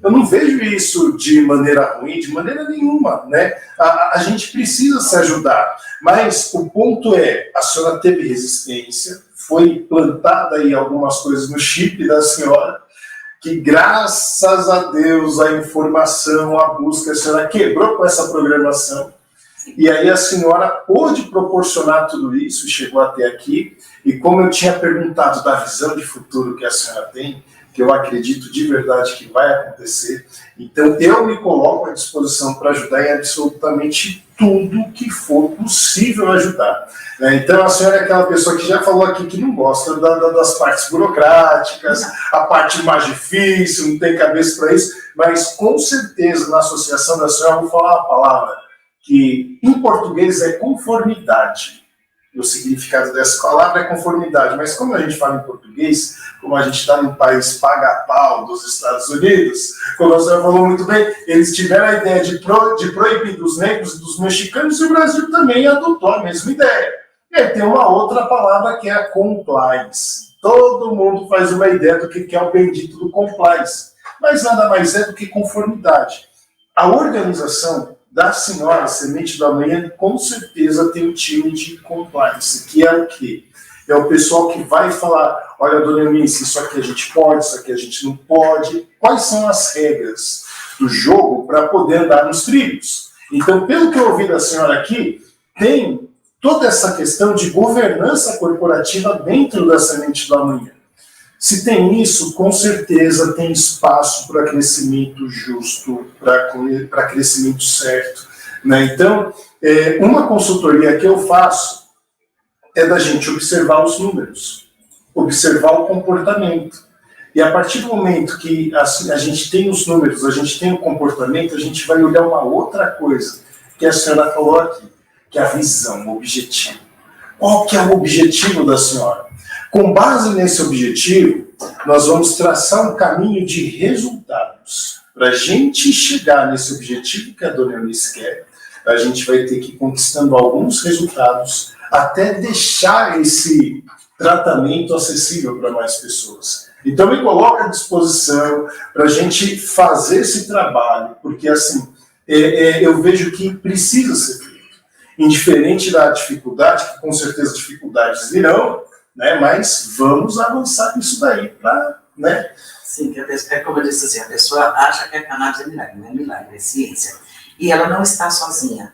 Eu não vejo isso de maneira ruim, de maneira nenhuma. Né? A gente precisa se ajudar. Mas o ponto é, a senhora teve resistência, foi plantada aí algumas coisas no chip da senhora, que graças a Deus a informação, a busca, a senhora quebrou com essa programação. E aí a senhora pôde proporcionar tudo isso, chegou até aqui, e como eu tinha perguntado da visão de futuro que a senhora tem, que eu acredito de verdade que vai acontecer, então eu me coloco à disposição para ajudar em absolutamente tudo que for possível ajudar. Então a senhora é aquela pessoa que já falou aqui que não gosta das partes burocráticas, a parte mais difícil, não tem cabeça para isso, mas com certeza na associação da senhora eu vou falar uma palavra que em português é conformidade. O significado dessa palavra é conformidade, mas como a gente fala em português, como a gente está num país paga-pau dos Estados Unidos, como a senhora falou muito bem, eles tiveram a ideia de proibir dos negros e dos mexicanos, e o Brasil também adotou a mesma ideia. E aí tem uma outra palavra que é a compliance. Todo mundo faz uma ideia do que é o bendito do compliance, mas nada mais é do que conformidade. A organização da senhora Semente do Amanhã, com certeza tem um time de compliance, que é o quê? É o pessoal que vai falar, olha, dona Eunice, isso aqui a gente pode, isso aqui a gente não pode. Quais são as regras do jogo para poder andar nos trilhos? Então, pelo que eu ouvi da senhora aqui, tem toda essa questão de governança corporativa dentro da Semente do Amanhã. Se tem isso, com certeza tem espaço para crescimento justo, para crescimento certo. Né? Então, uma consultoria que eu faço é da gente observar os números, observar o comportamento. E a partir do momento que a gente tem os números, a gente tem o comportamento, a gente vai olhar uma outra coisa, que a senhora falou aqui, que é a visão, o objetivo. Qual que é o objetivo da senhora? Com base nesse objetivo, nós vamos traçar um caminho de resultados. Para a gente chegar nesse objetivo que a dona Eunice quer, a gente vai ter que ir conquistando alguns resultados até deixar esse tratamento acessível para mais pessoas. Então, me coloca à disposição para a gente fazer esse trabalho, porque assim, eu vejo que precisa ser feito. Indiferente da dificuldade, que com certeza dificuldades virão, né, mas vamos avançar nisso daí para, né? Sim, como eu disse assim, a pessoa acha que a cannabis é milagre, não é milagre, é ciência. E ela não está sozinha.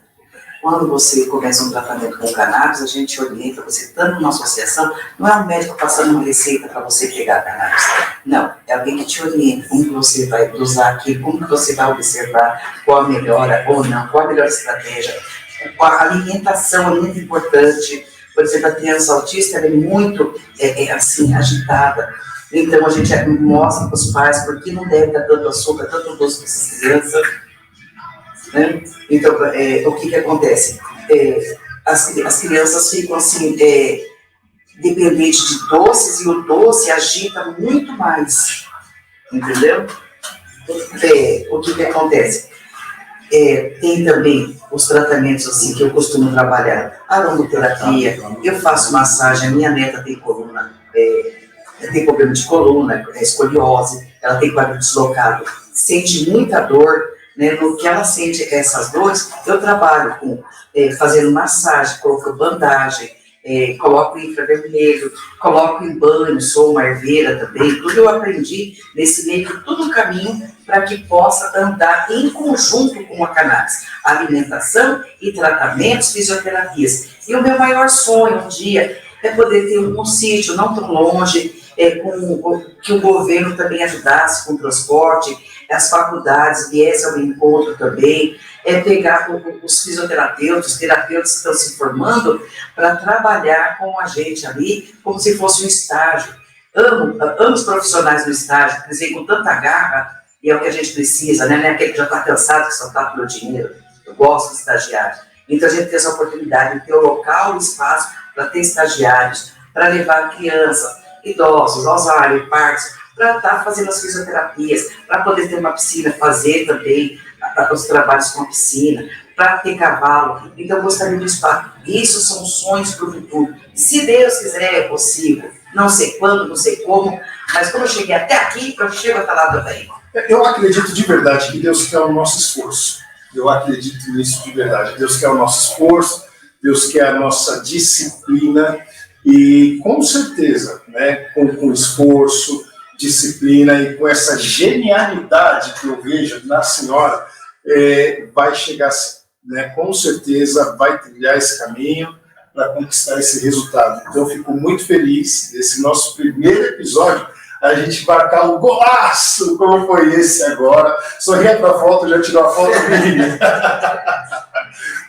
Quando você começa um tratamento com cannabis, a gente orienta você, estando numa associação, não é um médico passando uma receita para você pegar a cannabis. Não, é alguém que te orienta, como que você vai usar aquilo, como que você vai observar qual a melhora ou não, qual a melhor estratégia. A alimentação é muito importante. Por exemplo, a criança autista é muito assim, agitada. Então, a gente mostra para os pais por que não deve dar tanto açúcar, tanto doce para essas crianças. Né? Então, o que acontece? as crianças ficam assim, dependentes de doces, e o doce agita muito mais, entendeu? O que acontece? Tem também os tratamentos assim, que eu costumo trabalhar, aromaterapia, eu faço massagem, a minha neta tem coluna, tem problema de coluna, escoliose, ela tem quadril deslocado, sente muita dor, né? No que ela sente essas dores, eu trabalho com fazendo massagem, coloco bandagem, coloco infravermelho, coloco em banho, sou uma herveira também, tudo eu aprendi nesse meio, tudo um caminho para que possa andar em conjunto com a cannabis, alimentação e tratamentos, fisioterapias. E o meu maior sonho um dia é poder ter um sítio não tão longe, que o governo também ajudasse com o transporte, as faculdades viessem ao encontro também, pegar os fisioterapeutas, os terapeutas que estão se formando para trabalhar com a gente ali, como se fosse um estágio. Amo os profissionais do estágio, que dizem com tanta garra, e é o que a gente precisa, né? Não é aquele que já está cansado, que só está pelo dinheiro. Eu gosto de estagiários. Então a gente tem essa oportunidade de ter o local, o espaço para ter estagiários, para levar crianças, idosos, Alzheimer, Parkinson, para estar fazendo as fisioterapias, para poder ter uma piscina, fazer também os trabalhos com a piscina, para ter cavalo. Então, eu gostaria de espaço. Isso são sonhos para o futuro. Se Deus quiser, é possível. Não sei quando, não sei como, mas quando eu cheguei até aqui, eu chego até lá também. Eu acredito de verdade que Deus quer o nosso esforço. Eu acredito nisso de verdade. Deus quer o nosso esforço, Deus quer a nossa disciplina. E com certeza, né, com esforço, disciplina e com essa genialidade que eu vejo na senhora, vai chegar, né, com certeza vai trilhar esse caminho para conquistar esse resultado. Então eu fico muito feliz desse nosso primeiro episódio, a gente marcar um golaço como foi esse agora. Sorria para a foto, já tirou a foto do Vinícius.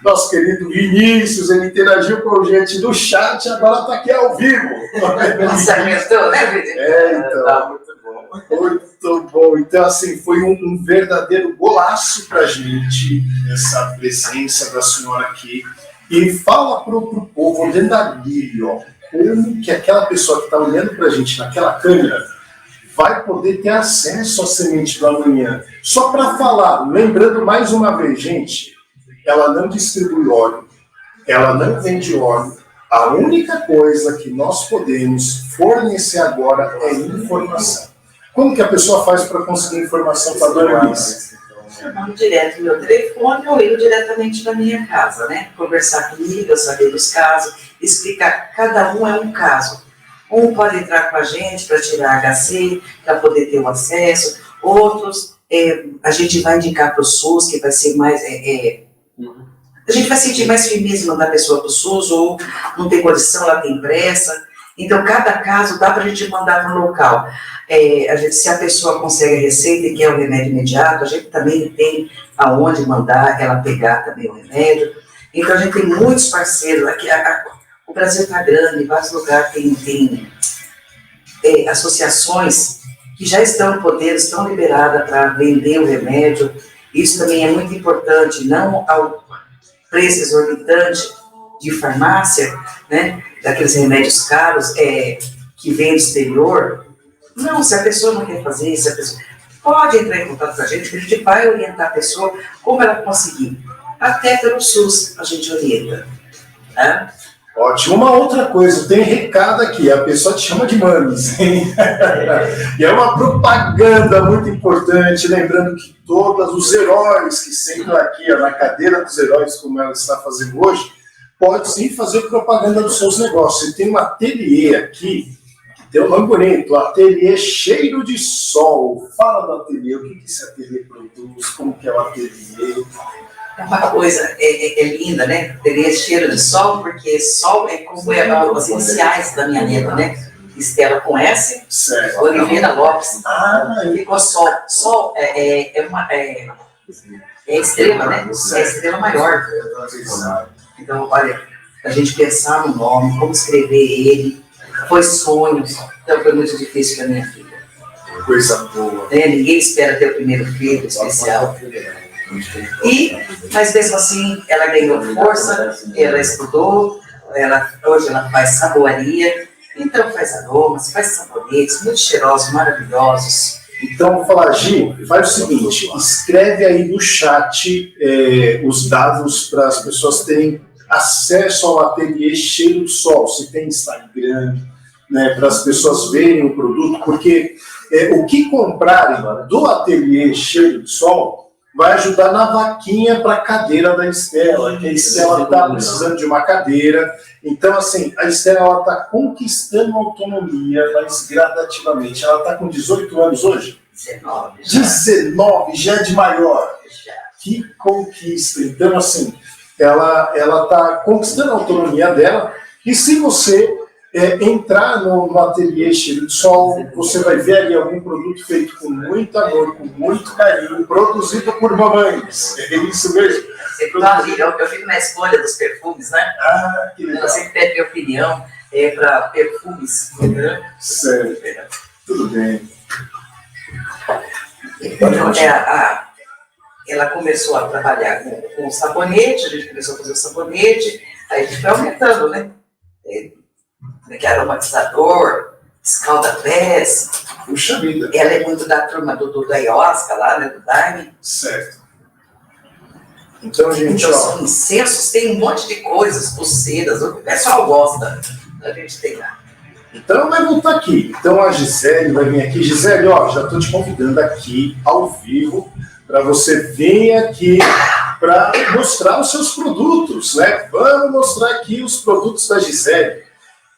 Nosso querido Vinícius, ele interagiu com a gente do chat, agora está aqui ao vivo. Nossa, aguentou, né, Vinícius? Então. Tá muito bom. Muito bom. Então, assim, foi um verdadeiro golaço para a gente, essa presença da senhora aqui. E fala para o povo, olhando ali, ó, como que aquela pessoa que está olhando para a gente naquela câmera vai poder ter acesso à semente do amanhã. Só para falar, lembrando mais uma vez, gente, ela não distribui óleo, ela não vende óleo. A única coisa que nós podemos fornecer agora é informação. Como que a pessoa faz para conseguir informação para a dona Alice? Chamando direto no meu telefone ou indo diretamente na minha casa, né? Conversar comigo, eu saber dos casos, explicar. Cada um é um caso. Um pode entrar com a gente para tirar HC, para poder ter o acesso. Outros, a gente vai indicar para o SUS, que vai ser mais... a gente vai sentir mais firmeza em mandar a pessoa para o SUS, ou não tem condição, ela tem pressa. Então, cada caso dá para a gente mandar para o local. Se a pessoa consegue a receita e quer o remédio imediato, a gente também tem aonde mandar ela pegar também o remédio. Então, a gente tem muitos parceiros. Aqui, o Brasil está grande, em vários lugares tem associações que já estão no poder, estão liberadas para vender o remédio. Isso também é muito importante, não ao preço exorbitante de farmácia, né, daqueles remédios caros que vem do exterior. Não, se a pessoa não quer fazer isso, a pessoa pode entrar em contato com a gente vai orientar a pessoa como ela conseguir. Até pelo SUS a gente orienta. Tá? Ótimo. Uma outra coisa, tem recado aqui, a pessoa te chama de mames, hein? E é uma propaganda muito importante, lembrando que todos os heróis que sentam aqui, ó, na cadeira dos heróis, como ela está fazendo hoje, pode sim fazer propaganda dos seus negócios. E tem um ateliê aqui, que tem um nome bonito, Ateliê Cheiro de Sol. Fala do ateliê, o que esse ateliê produz, como que é o ateliê? É uma coisa linda, né? Teria cheiro de sol, porque sol é como as iniciais da minha neta, né? Estela com S, certo. Oliveira Lopes. Ficou sol. Sol é estrela, né? É estrela maior. Então, olha, a gente pensar no nome, como escrever ele, foi sonho. Então, foi muito difícil para minha filha. Coisa boa. Ninguém espera ter o primeiro filho especial. Mas mesmo assim, ela ganhou força, ela estudou, hoje ela faz saboaria, então faz aromas, faz sabonetes muito cheirosos, maravilhosos. Então, vou falar, Gi, faz o seguinte, escreve aí no chat os dados para as pessoas terem acesso ao ateliê Cheiro do Sol, se tem Instagram, né, para as pessoas verem o produto, porque o que comprarem do ateliê Cheiro do Sol vai ajudar na vaquinha para a cadeira da Estela, que a Estela está precisando de uma cadeira. Então, assim, a Estela está conquistando autonomia, mas gradativamente. Ela está com 18 anos hoje? 19. 19, já é de maior. Que conquista. Então, assim, ela está conquistando a autonomia dela. E se você entrar no ateliê Cheiro do Sol, você vai ver ali algum produto feito com muito amor, com muito carinho, produzido por mamães. É isso mesmo? Eu fico na escolha dos perfumes, né? Ah, que legal. Ela sempre pede minha opinião para perfumes. Certo. Tudo bem. Então, ela começou a trabalhar com o sabonete, a gente começou a fazer o sabonete, aí a gente foi aumentando, né? Que é aromatizador, escalda-pés. Puxa vida. Ela é muito da turma do ayahuasca lá, né? Do Daime. Certo. Então, gente, então, são incensos, tem um monte de coisas, pulseiras, o pessoal gosta. A gente tem lá. Então vai voltar aqui. Então a Gisele vai vir aqui. Gisele, já estou te convidando aqui ao vivo para você vir aqui para mostrar os seus produtos, né? Vamos mostrar aqui os produtos da Gisele.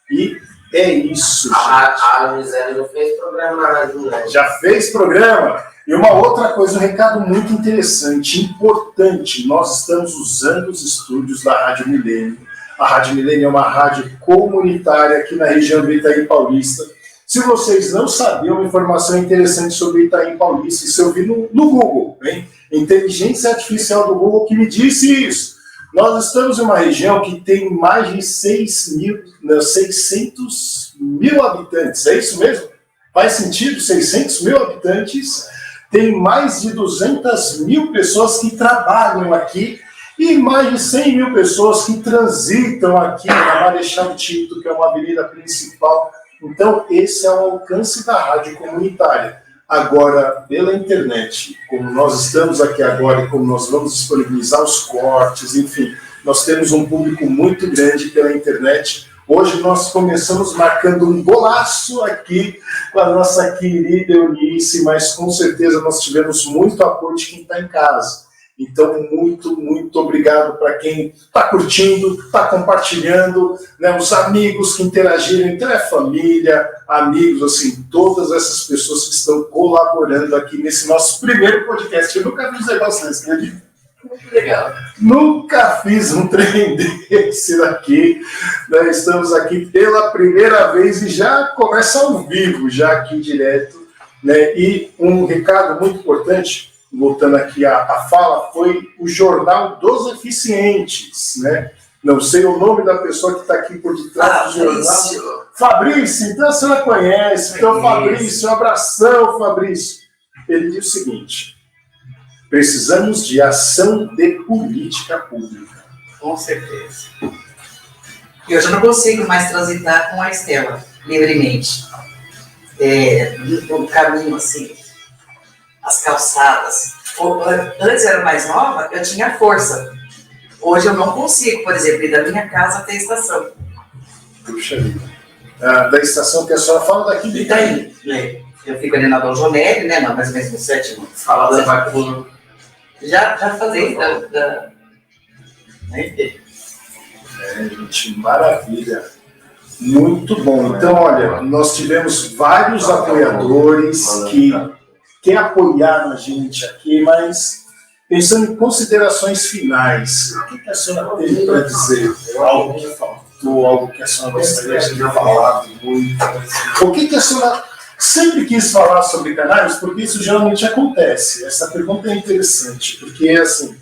E é isso, gente. A Gisele já fez programa na rádio, né? Já fez programa. E uma outra coisa, um recado muito interessante, importante. Nós estamos usando os estúdios da Rádio Milênio. A Rádio Milênio é uma rádio comunitária aqui na região do Itaim Paulista. Se vocês não sabiam, uma informação interessante sobre o Itaim Paulista, isso eu vi no Google, hein? Inteligência Artificial do Google que me disse isso. Nós estamos em uma região que tem mais de 600 mil habitantes, é isso mesmo? Faz sentido? 600 mil habitantes, tem mais de 200 mil pessoas que trabalham aqui e mais de 100 mil pessoas que transitam aqui na Marechal Tito, que é uma avenida principal. Então, esse é o alcance da rádio comunitária. Agora, pela internet, como nós estamos aqui agora e como nós vamos disponibilizar os cortes, enfim, nós temos um público muito grande pela internet. Hoje nós começamos marcando um golaço aqui com a nossa querida Eunice, mas com certeza nós tivemos muito apoio de quem está em casa. Então, muito, muito obrigado para quem está curtindo, está compartilhando, né, os amigos que interagiram. Então, é família, amigos, assim, todas essas pessoas que estão colaborando aqui nesse nosso primeiro podcast. Eu nunca fiz um negócio desse, acredita? Muito legal. Nunca fiz um trem desse daqui. Né? Estamos aqui pela primeira vez e já começa ao vivo, já aqui direto. Né? E um recado muito importante, voltando aqui à fala, foi o Jornal dos Eficientes, né? Não sei o nome da pessoa que está aqui por detrás do jornal. Fabrício, então a senhora conhece. Então, Fabrício, um abração, Fabrício. Ele diz o seguinte: precisamos de ação de política pública. Com certeza. E eu já não consigo mais transitar com a Estela livremente. No caminho assim, as calçadas. Antes eu era mais nova, eu tinha força. Hoje eu não consigo, por exemplo, ir da minha casa até a estação. Puxa vida. Da estação que a senhora fala daqui de Itaim. Eu fico ali na Dom Jonelli, né? Mais ou menos no 7º. Fala da vaquinha. Já falei gente, maravilha. Muito bom. Então, olha, nós tivemos vários apoiadores que apoiaram a gente aqui, mas pensando em considerações finais, o que a senhora tem para dizer? Algo que faltou, algo que a senhora gostaria de ter falado muito? O que a senhora sempre quis falar sobre cannabis? Porque isso geralmente acontece. Essa pergunta é interessante, porque, assim,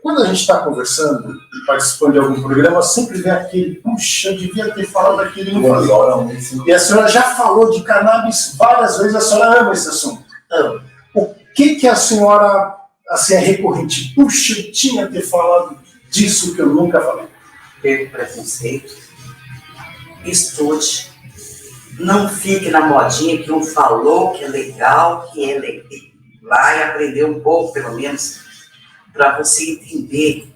quando a gente está conversando, participando de algum programa, sempre vem aquele, puxa, eu devia ter falado aquilo e não falei. E a senhora já falou de cannabis várias vezes, a senhora ama esse assunto. O que a senhora assim, é recorrente. Puxa, eu tinha que ter falado disso que eu nunca falei. Perca o preconceito, estude, não fique na modinha que um falou que é legal, vai aprender um pouco, pelo menos, para você entender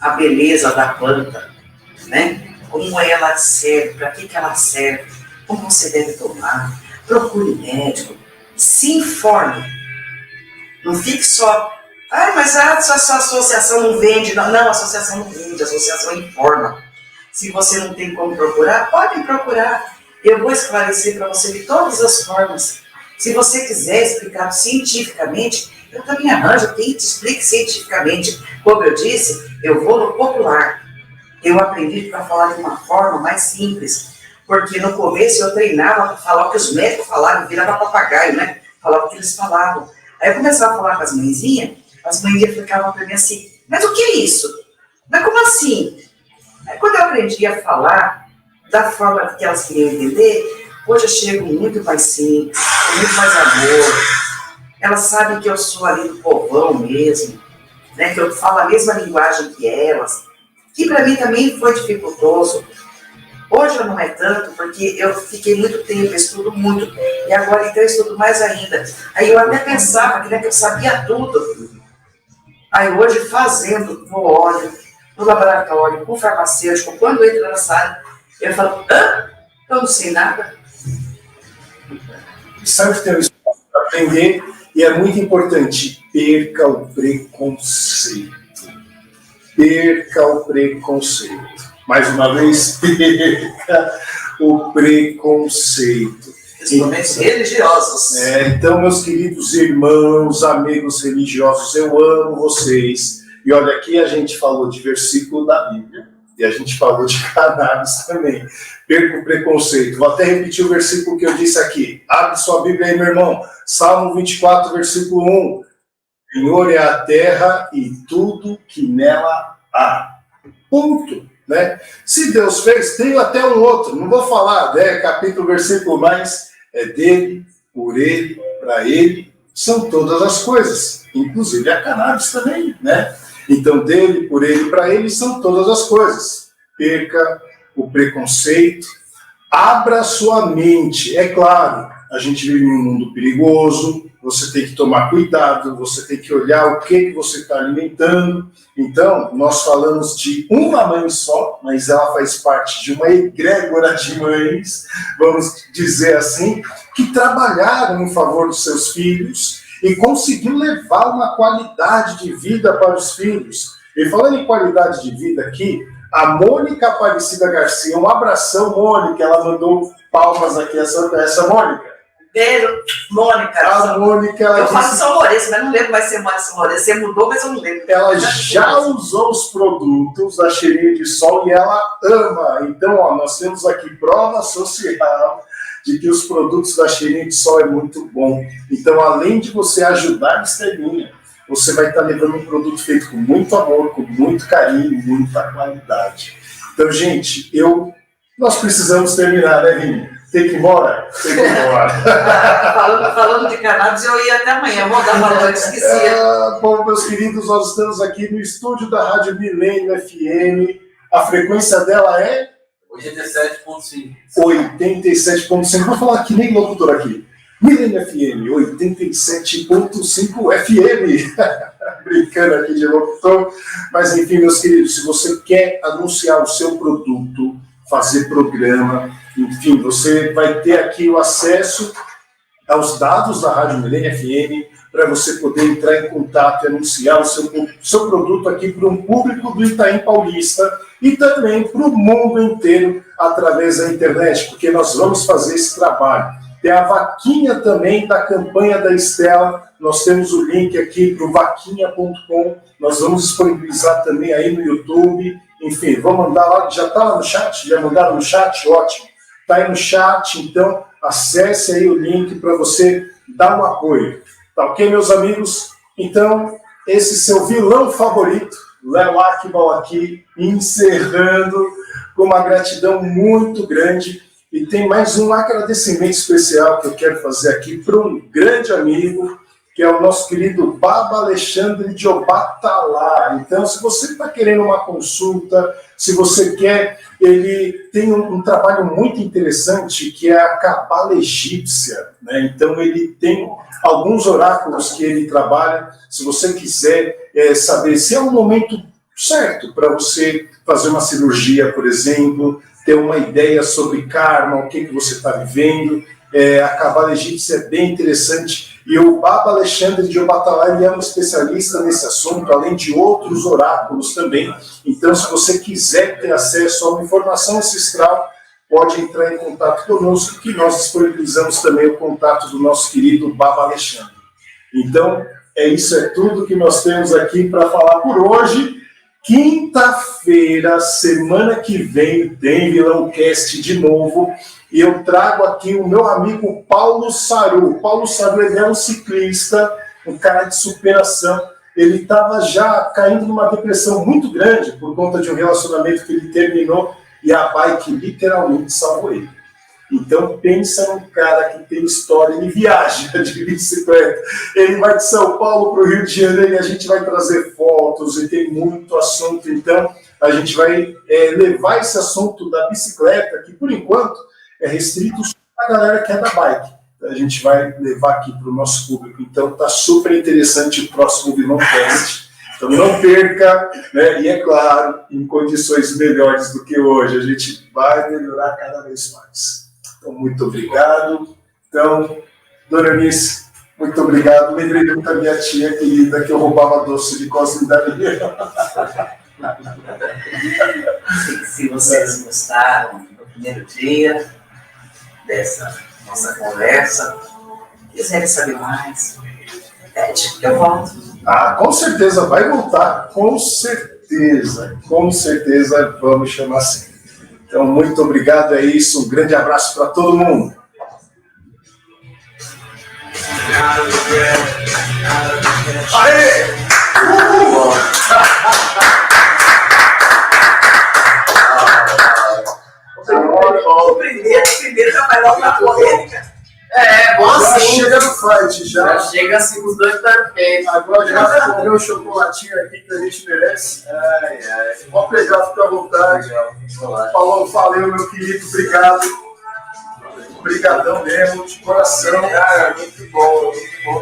a beleza da planta, né? Como ela serve, para que ela serve, como você deve tomar, procure médico, se informe, não fique só, mas a sua associação não vende, não, a associação não vende, a associação informa. Se você não tem como procurar, pode procurar, eu vou esclarecer para você de todas as formas. Se você quiser explicar cientificamente, eu também arranjo quem te explique cientificamente. Como eu disse, eu vou no popular. Eu aprendi para falar de uma forma mais simples, porque no começo eu treinava para falar o que os médicos falavam, virava papagaio, né? Falava o que eles falavam. Aí eu começava a falar com as mãezinhas ficavam para mim assim, mas o que é isso? Mas como assim? Aí quando eu aprendi a falar da forma que elas queriam entender, hoje eu chego muito mais simples, com muito mais amor. Elas sabem que eu sou ali do povão mesmo, né? Que eu falo a mesma linguagem que elas, que para mim também foi dificultoso. Hoje não é tanto, porque eu fiquei muito tempo, estudo muito, e agora então eu estudo mais ainda. Aí eu até pensava que, né, que eu sabia tudo. Aí hoje, fazendo no óleo, no laboratório, com o farmacêutico, quando eu entro na sala, eu falo, eu não sei nada. Sempre tem um espaço para aprender, e é muito importante, perca o preconceito. Perca o preconceito. Mais uma vez, perca o preconceito. Principalmente religiosos. Então, meus queridos irmãos, amigos religiosos, eu amo vocês. E olha, aqui a gente falou de versículo da Bíblia, e a gente falou de cannabis também. Perca o preconceito. Vou até repetir o versículo que eu disse aqui. Abre sua Bíblia aí, meu irmão. Salmo 24, versículo 1. Senhor é a terra e tudo que nela há. Ponto. Né? Se Deus fez, tem até um outro, não vou falar, né? Capítulo, versículo, mas é dele, por ele, para ele, são todas as coisas, inclusive a cannabis também, né? Então, dele, por ele, para ele, são todas as coisas. Perca o preconceito, abra sua mente. É claro, a gente vive num mundo perigoso, você tem que tomar cuidado, você tem que olhar o que você está alimentando. Então, nós falamos de uma mãe só, mas ela faz parte de uma egrégora de mães, vamos dizer assim, que trabalharam em favor dos seus filhos e conseguiu levar uma qualidade de vida para os filhos. E falando em qualidade de vida aqui, a Mônica Aparecida Garcia, um abração, Mônica, ela mandou palmas aqui, essa Mônica. Beijo, Mônica. A Mônica, ela eu disse, falo São Lourenço, mas não lembro mais ser Mônica São Lourenço. Você mudou, mas eu não lembro. Ela já usou os produtos da Cheirinho de Sol e ela ama. Então, ó, nós temos aqui prova social de que os produtos da Cheirinho de Sol é muito bom. Então, além de você ajudar a Estelinha, você vai estar levando um produto feito com muito amor, com muito carinho, muita qualidade. Então, gente, nós precisamos terminar, né, Vini? Tem que ir embora? Tem que ir embora. falando de cannabis, eu ia até amanhã, vou dar valor, esqueci. Bom, meus queridos, nós estamos aqui no estúdio da Rádio Milênio FM. A frequência dela é? 87.5. 87.5. Vou falar que nem locutor aqui. Milênio FM, 87.5 FM. Brincando aqui de locutor. Mas, enfim, meus queridos, se você quer anunciar o seu produto, fazer programa, enfim, você vai ter aqui o acesso aos dados da Rádio Milênio FM para você poder entrar em contato e anunciar o seu produto aqui para um público do Itaim Paulista e também para o mundo inteiro através da internet, porque nós vamos fazer esse trabalho. Tem a vaquinha também da campanha da Estela, nós temos o link aqui para o vaquinha.com, nós vamos disponibilizar também aí no YouTube. Enfim, vou mandar lá, já está lá no chat? Já mandaram no chat? Ótimo. Está aí no chat, então acesse aí o link para você dar um apoio. Tá ok, meus amigos? Então, esse seu vilão favorito, Léo Akbal aqui, encerrando com uma gratidão muito grande. E tem mais um agradecimento especial que eu quero fazer aqui para um grande amigo que é o nosso querido Baba Alexandre de Obatalá. Então, se você está querendo uma consulta, se você quer, ele tem um trabalho muito interessante que é a Cabala Egípcia, né? Então, ele tem alguns oráculos que ele trabalha. Se você quiser saber se é o momento certo para você fazer uma cirurgia, por exemplo, ter uma ideia sobre karma, o que você está vivendo, a Cabala Egípcia é bem interessante. E o Baba Alexandre de Obatalá, ele é um especialista nesse assunto, além de outros oráculos também. Então, se você quiser ter acesso a uma informação ancestral, pode entrar em contato conosco, que nós disponibilizamos também o contato do nosso querido Baba Alexandre. Então, isso é tudo que nós temos aqui para falar por hoje. Quinta-feira, semana que vem, tem VilãoCast de novo. E eu trago aqui o meu amigo Paulo Saru. Paulo Saru, ele é um ciclista, um cara de superação. Ele estava já caindo numa depressão muito grande por conta de um relacionamento que ele terminou e a bike literalmente salvou ele. Então pensa num cara que tem história, ele viaja de bicicleta. Ele vai de São Paulo para o Rio de Janeiro e a gente vai trazer fotos e tem muito assunto. Então a gente vai levar esse assunto da bicicleta, que por enquanto é restrito para a galera que é da bike. A gente vai levar aqui para o nosso público. Então está super interessante o próximo VilãoCast. Então não perca, né? E é claro, em condições melhores do que hoje. A gente vai melhorar cada vez mais. Então, muito obrigado. Então, dona Anice, muito obrigado. Lembrei muito da minha tia querida que eu roubava doce de Costa da minha. Se vocês gostaram do primeiro dia dessa nossa conversa, quiserem saber mais, pede que eu volto. Ah, com certeza vai voltar. Com certeza vamos chamar assim. Então, muito obrigado, é isso. Um grande abraço para todo mundo. Aê! O primeiro já vai logo na polêmica. Bom Já assim. chega no fight, Já chega assim com os dois perfeitos. Agora já comprei um chocolatinho aqui que a gente merece. Pode pegar, fica à vontade. Paulo, valeu, meu querido, obrigado. Obrigadão mesmo, de coração. Cara, muito bom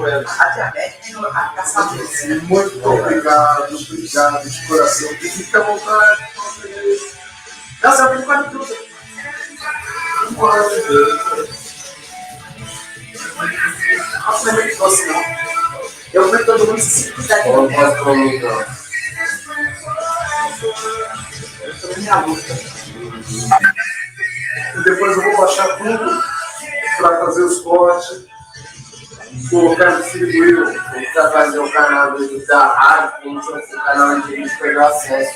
mesmo. A diabetes tem a caçadora. Muito obrigado de coração. E fica à vontade. Nossa, eu tenho quase tudo. Nossa, não é muito doce, não. Eu fui todo mundo se quiser. Eu não posso comer, então. Eu tô minha luta. E depois eu vou baixar tudo para fazer os cortes, colocar distribuir. Ele tá fazendo um canal da rádio, como se fosse um canal onde a gente perdeu acesso.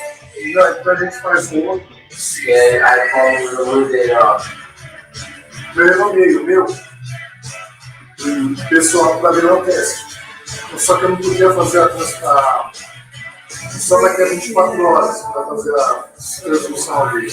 Não, então a gente faz um outro. Que é aí o nome dele, ó. Meu amigo, meu. Pessoal da VilãoCast. Só que eu não podia fazer só daqui a 24 horas para fazer a transmissão dele.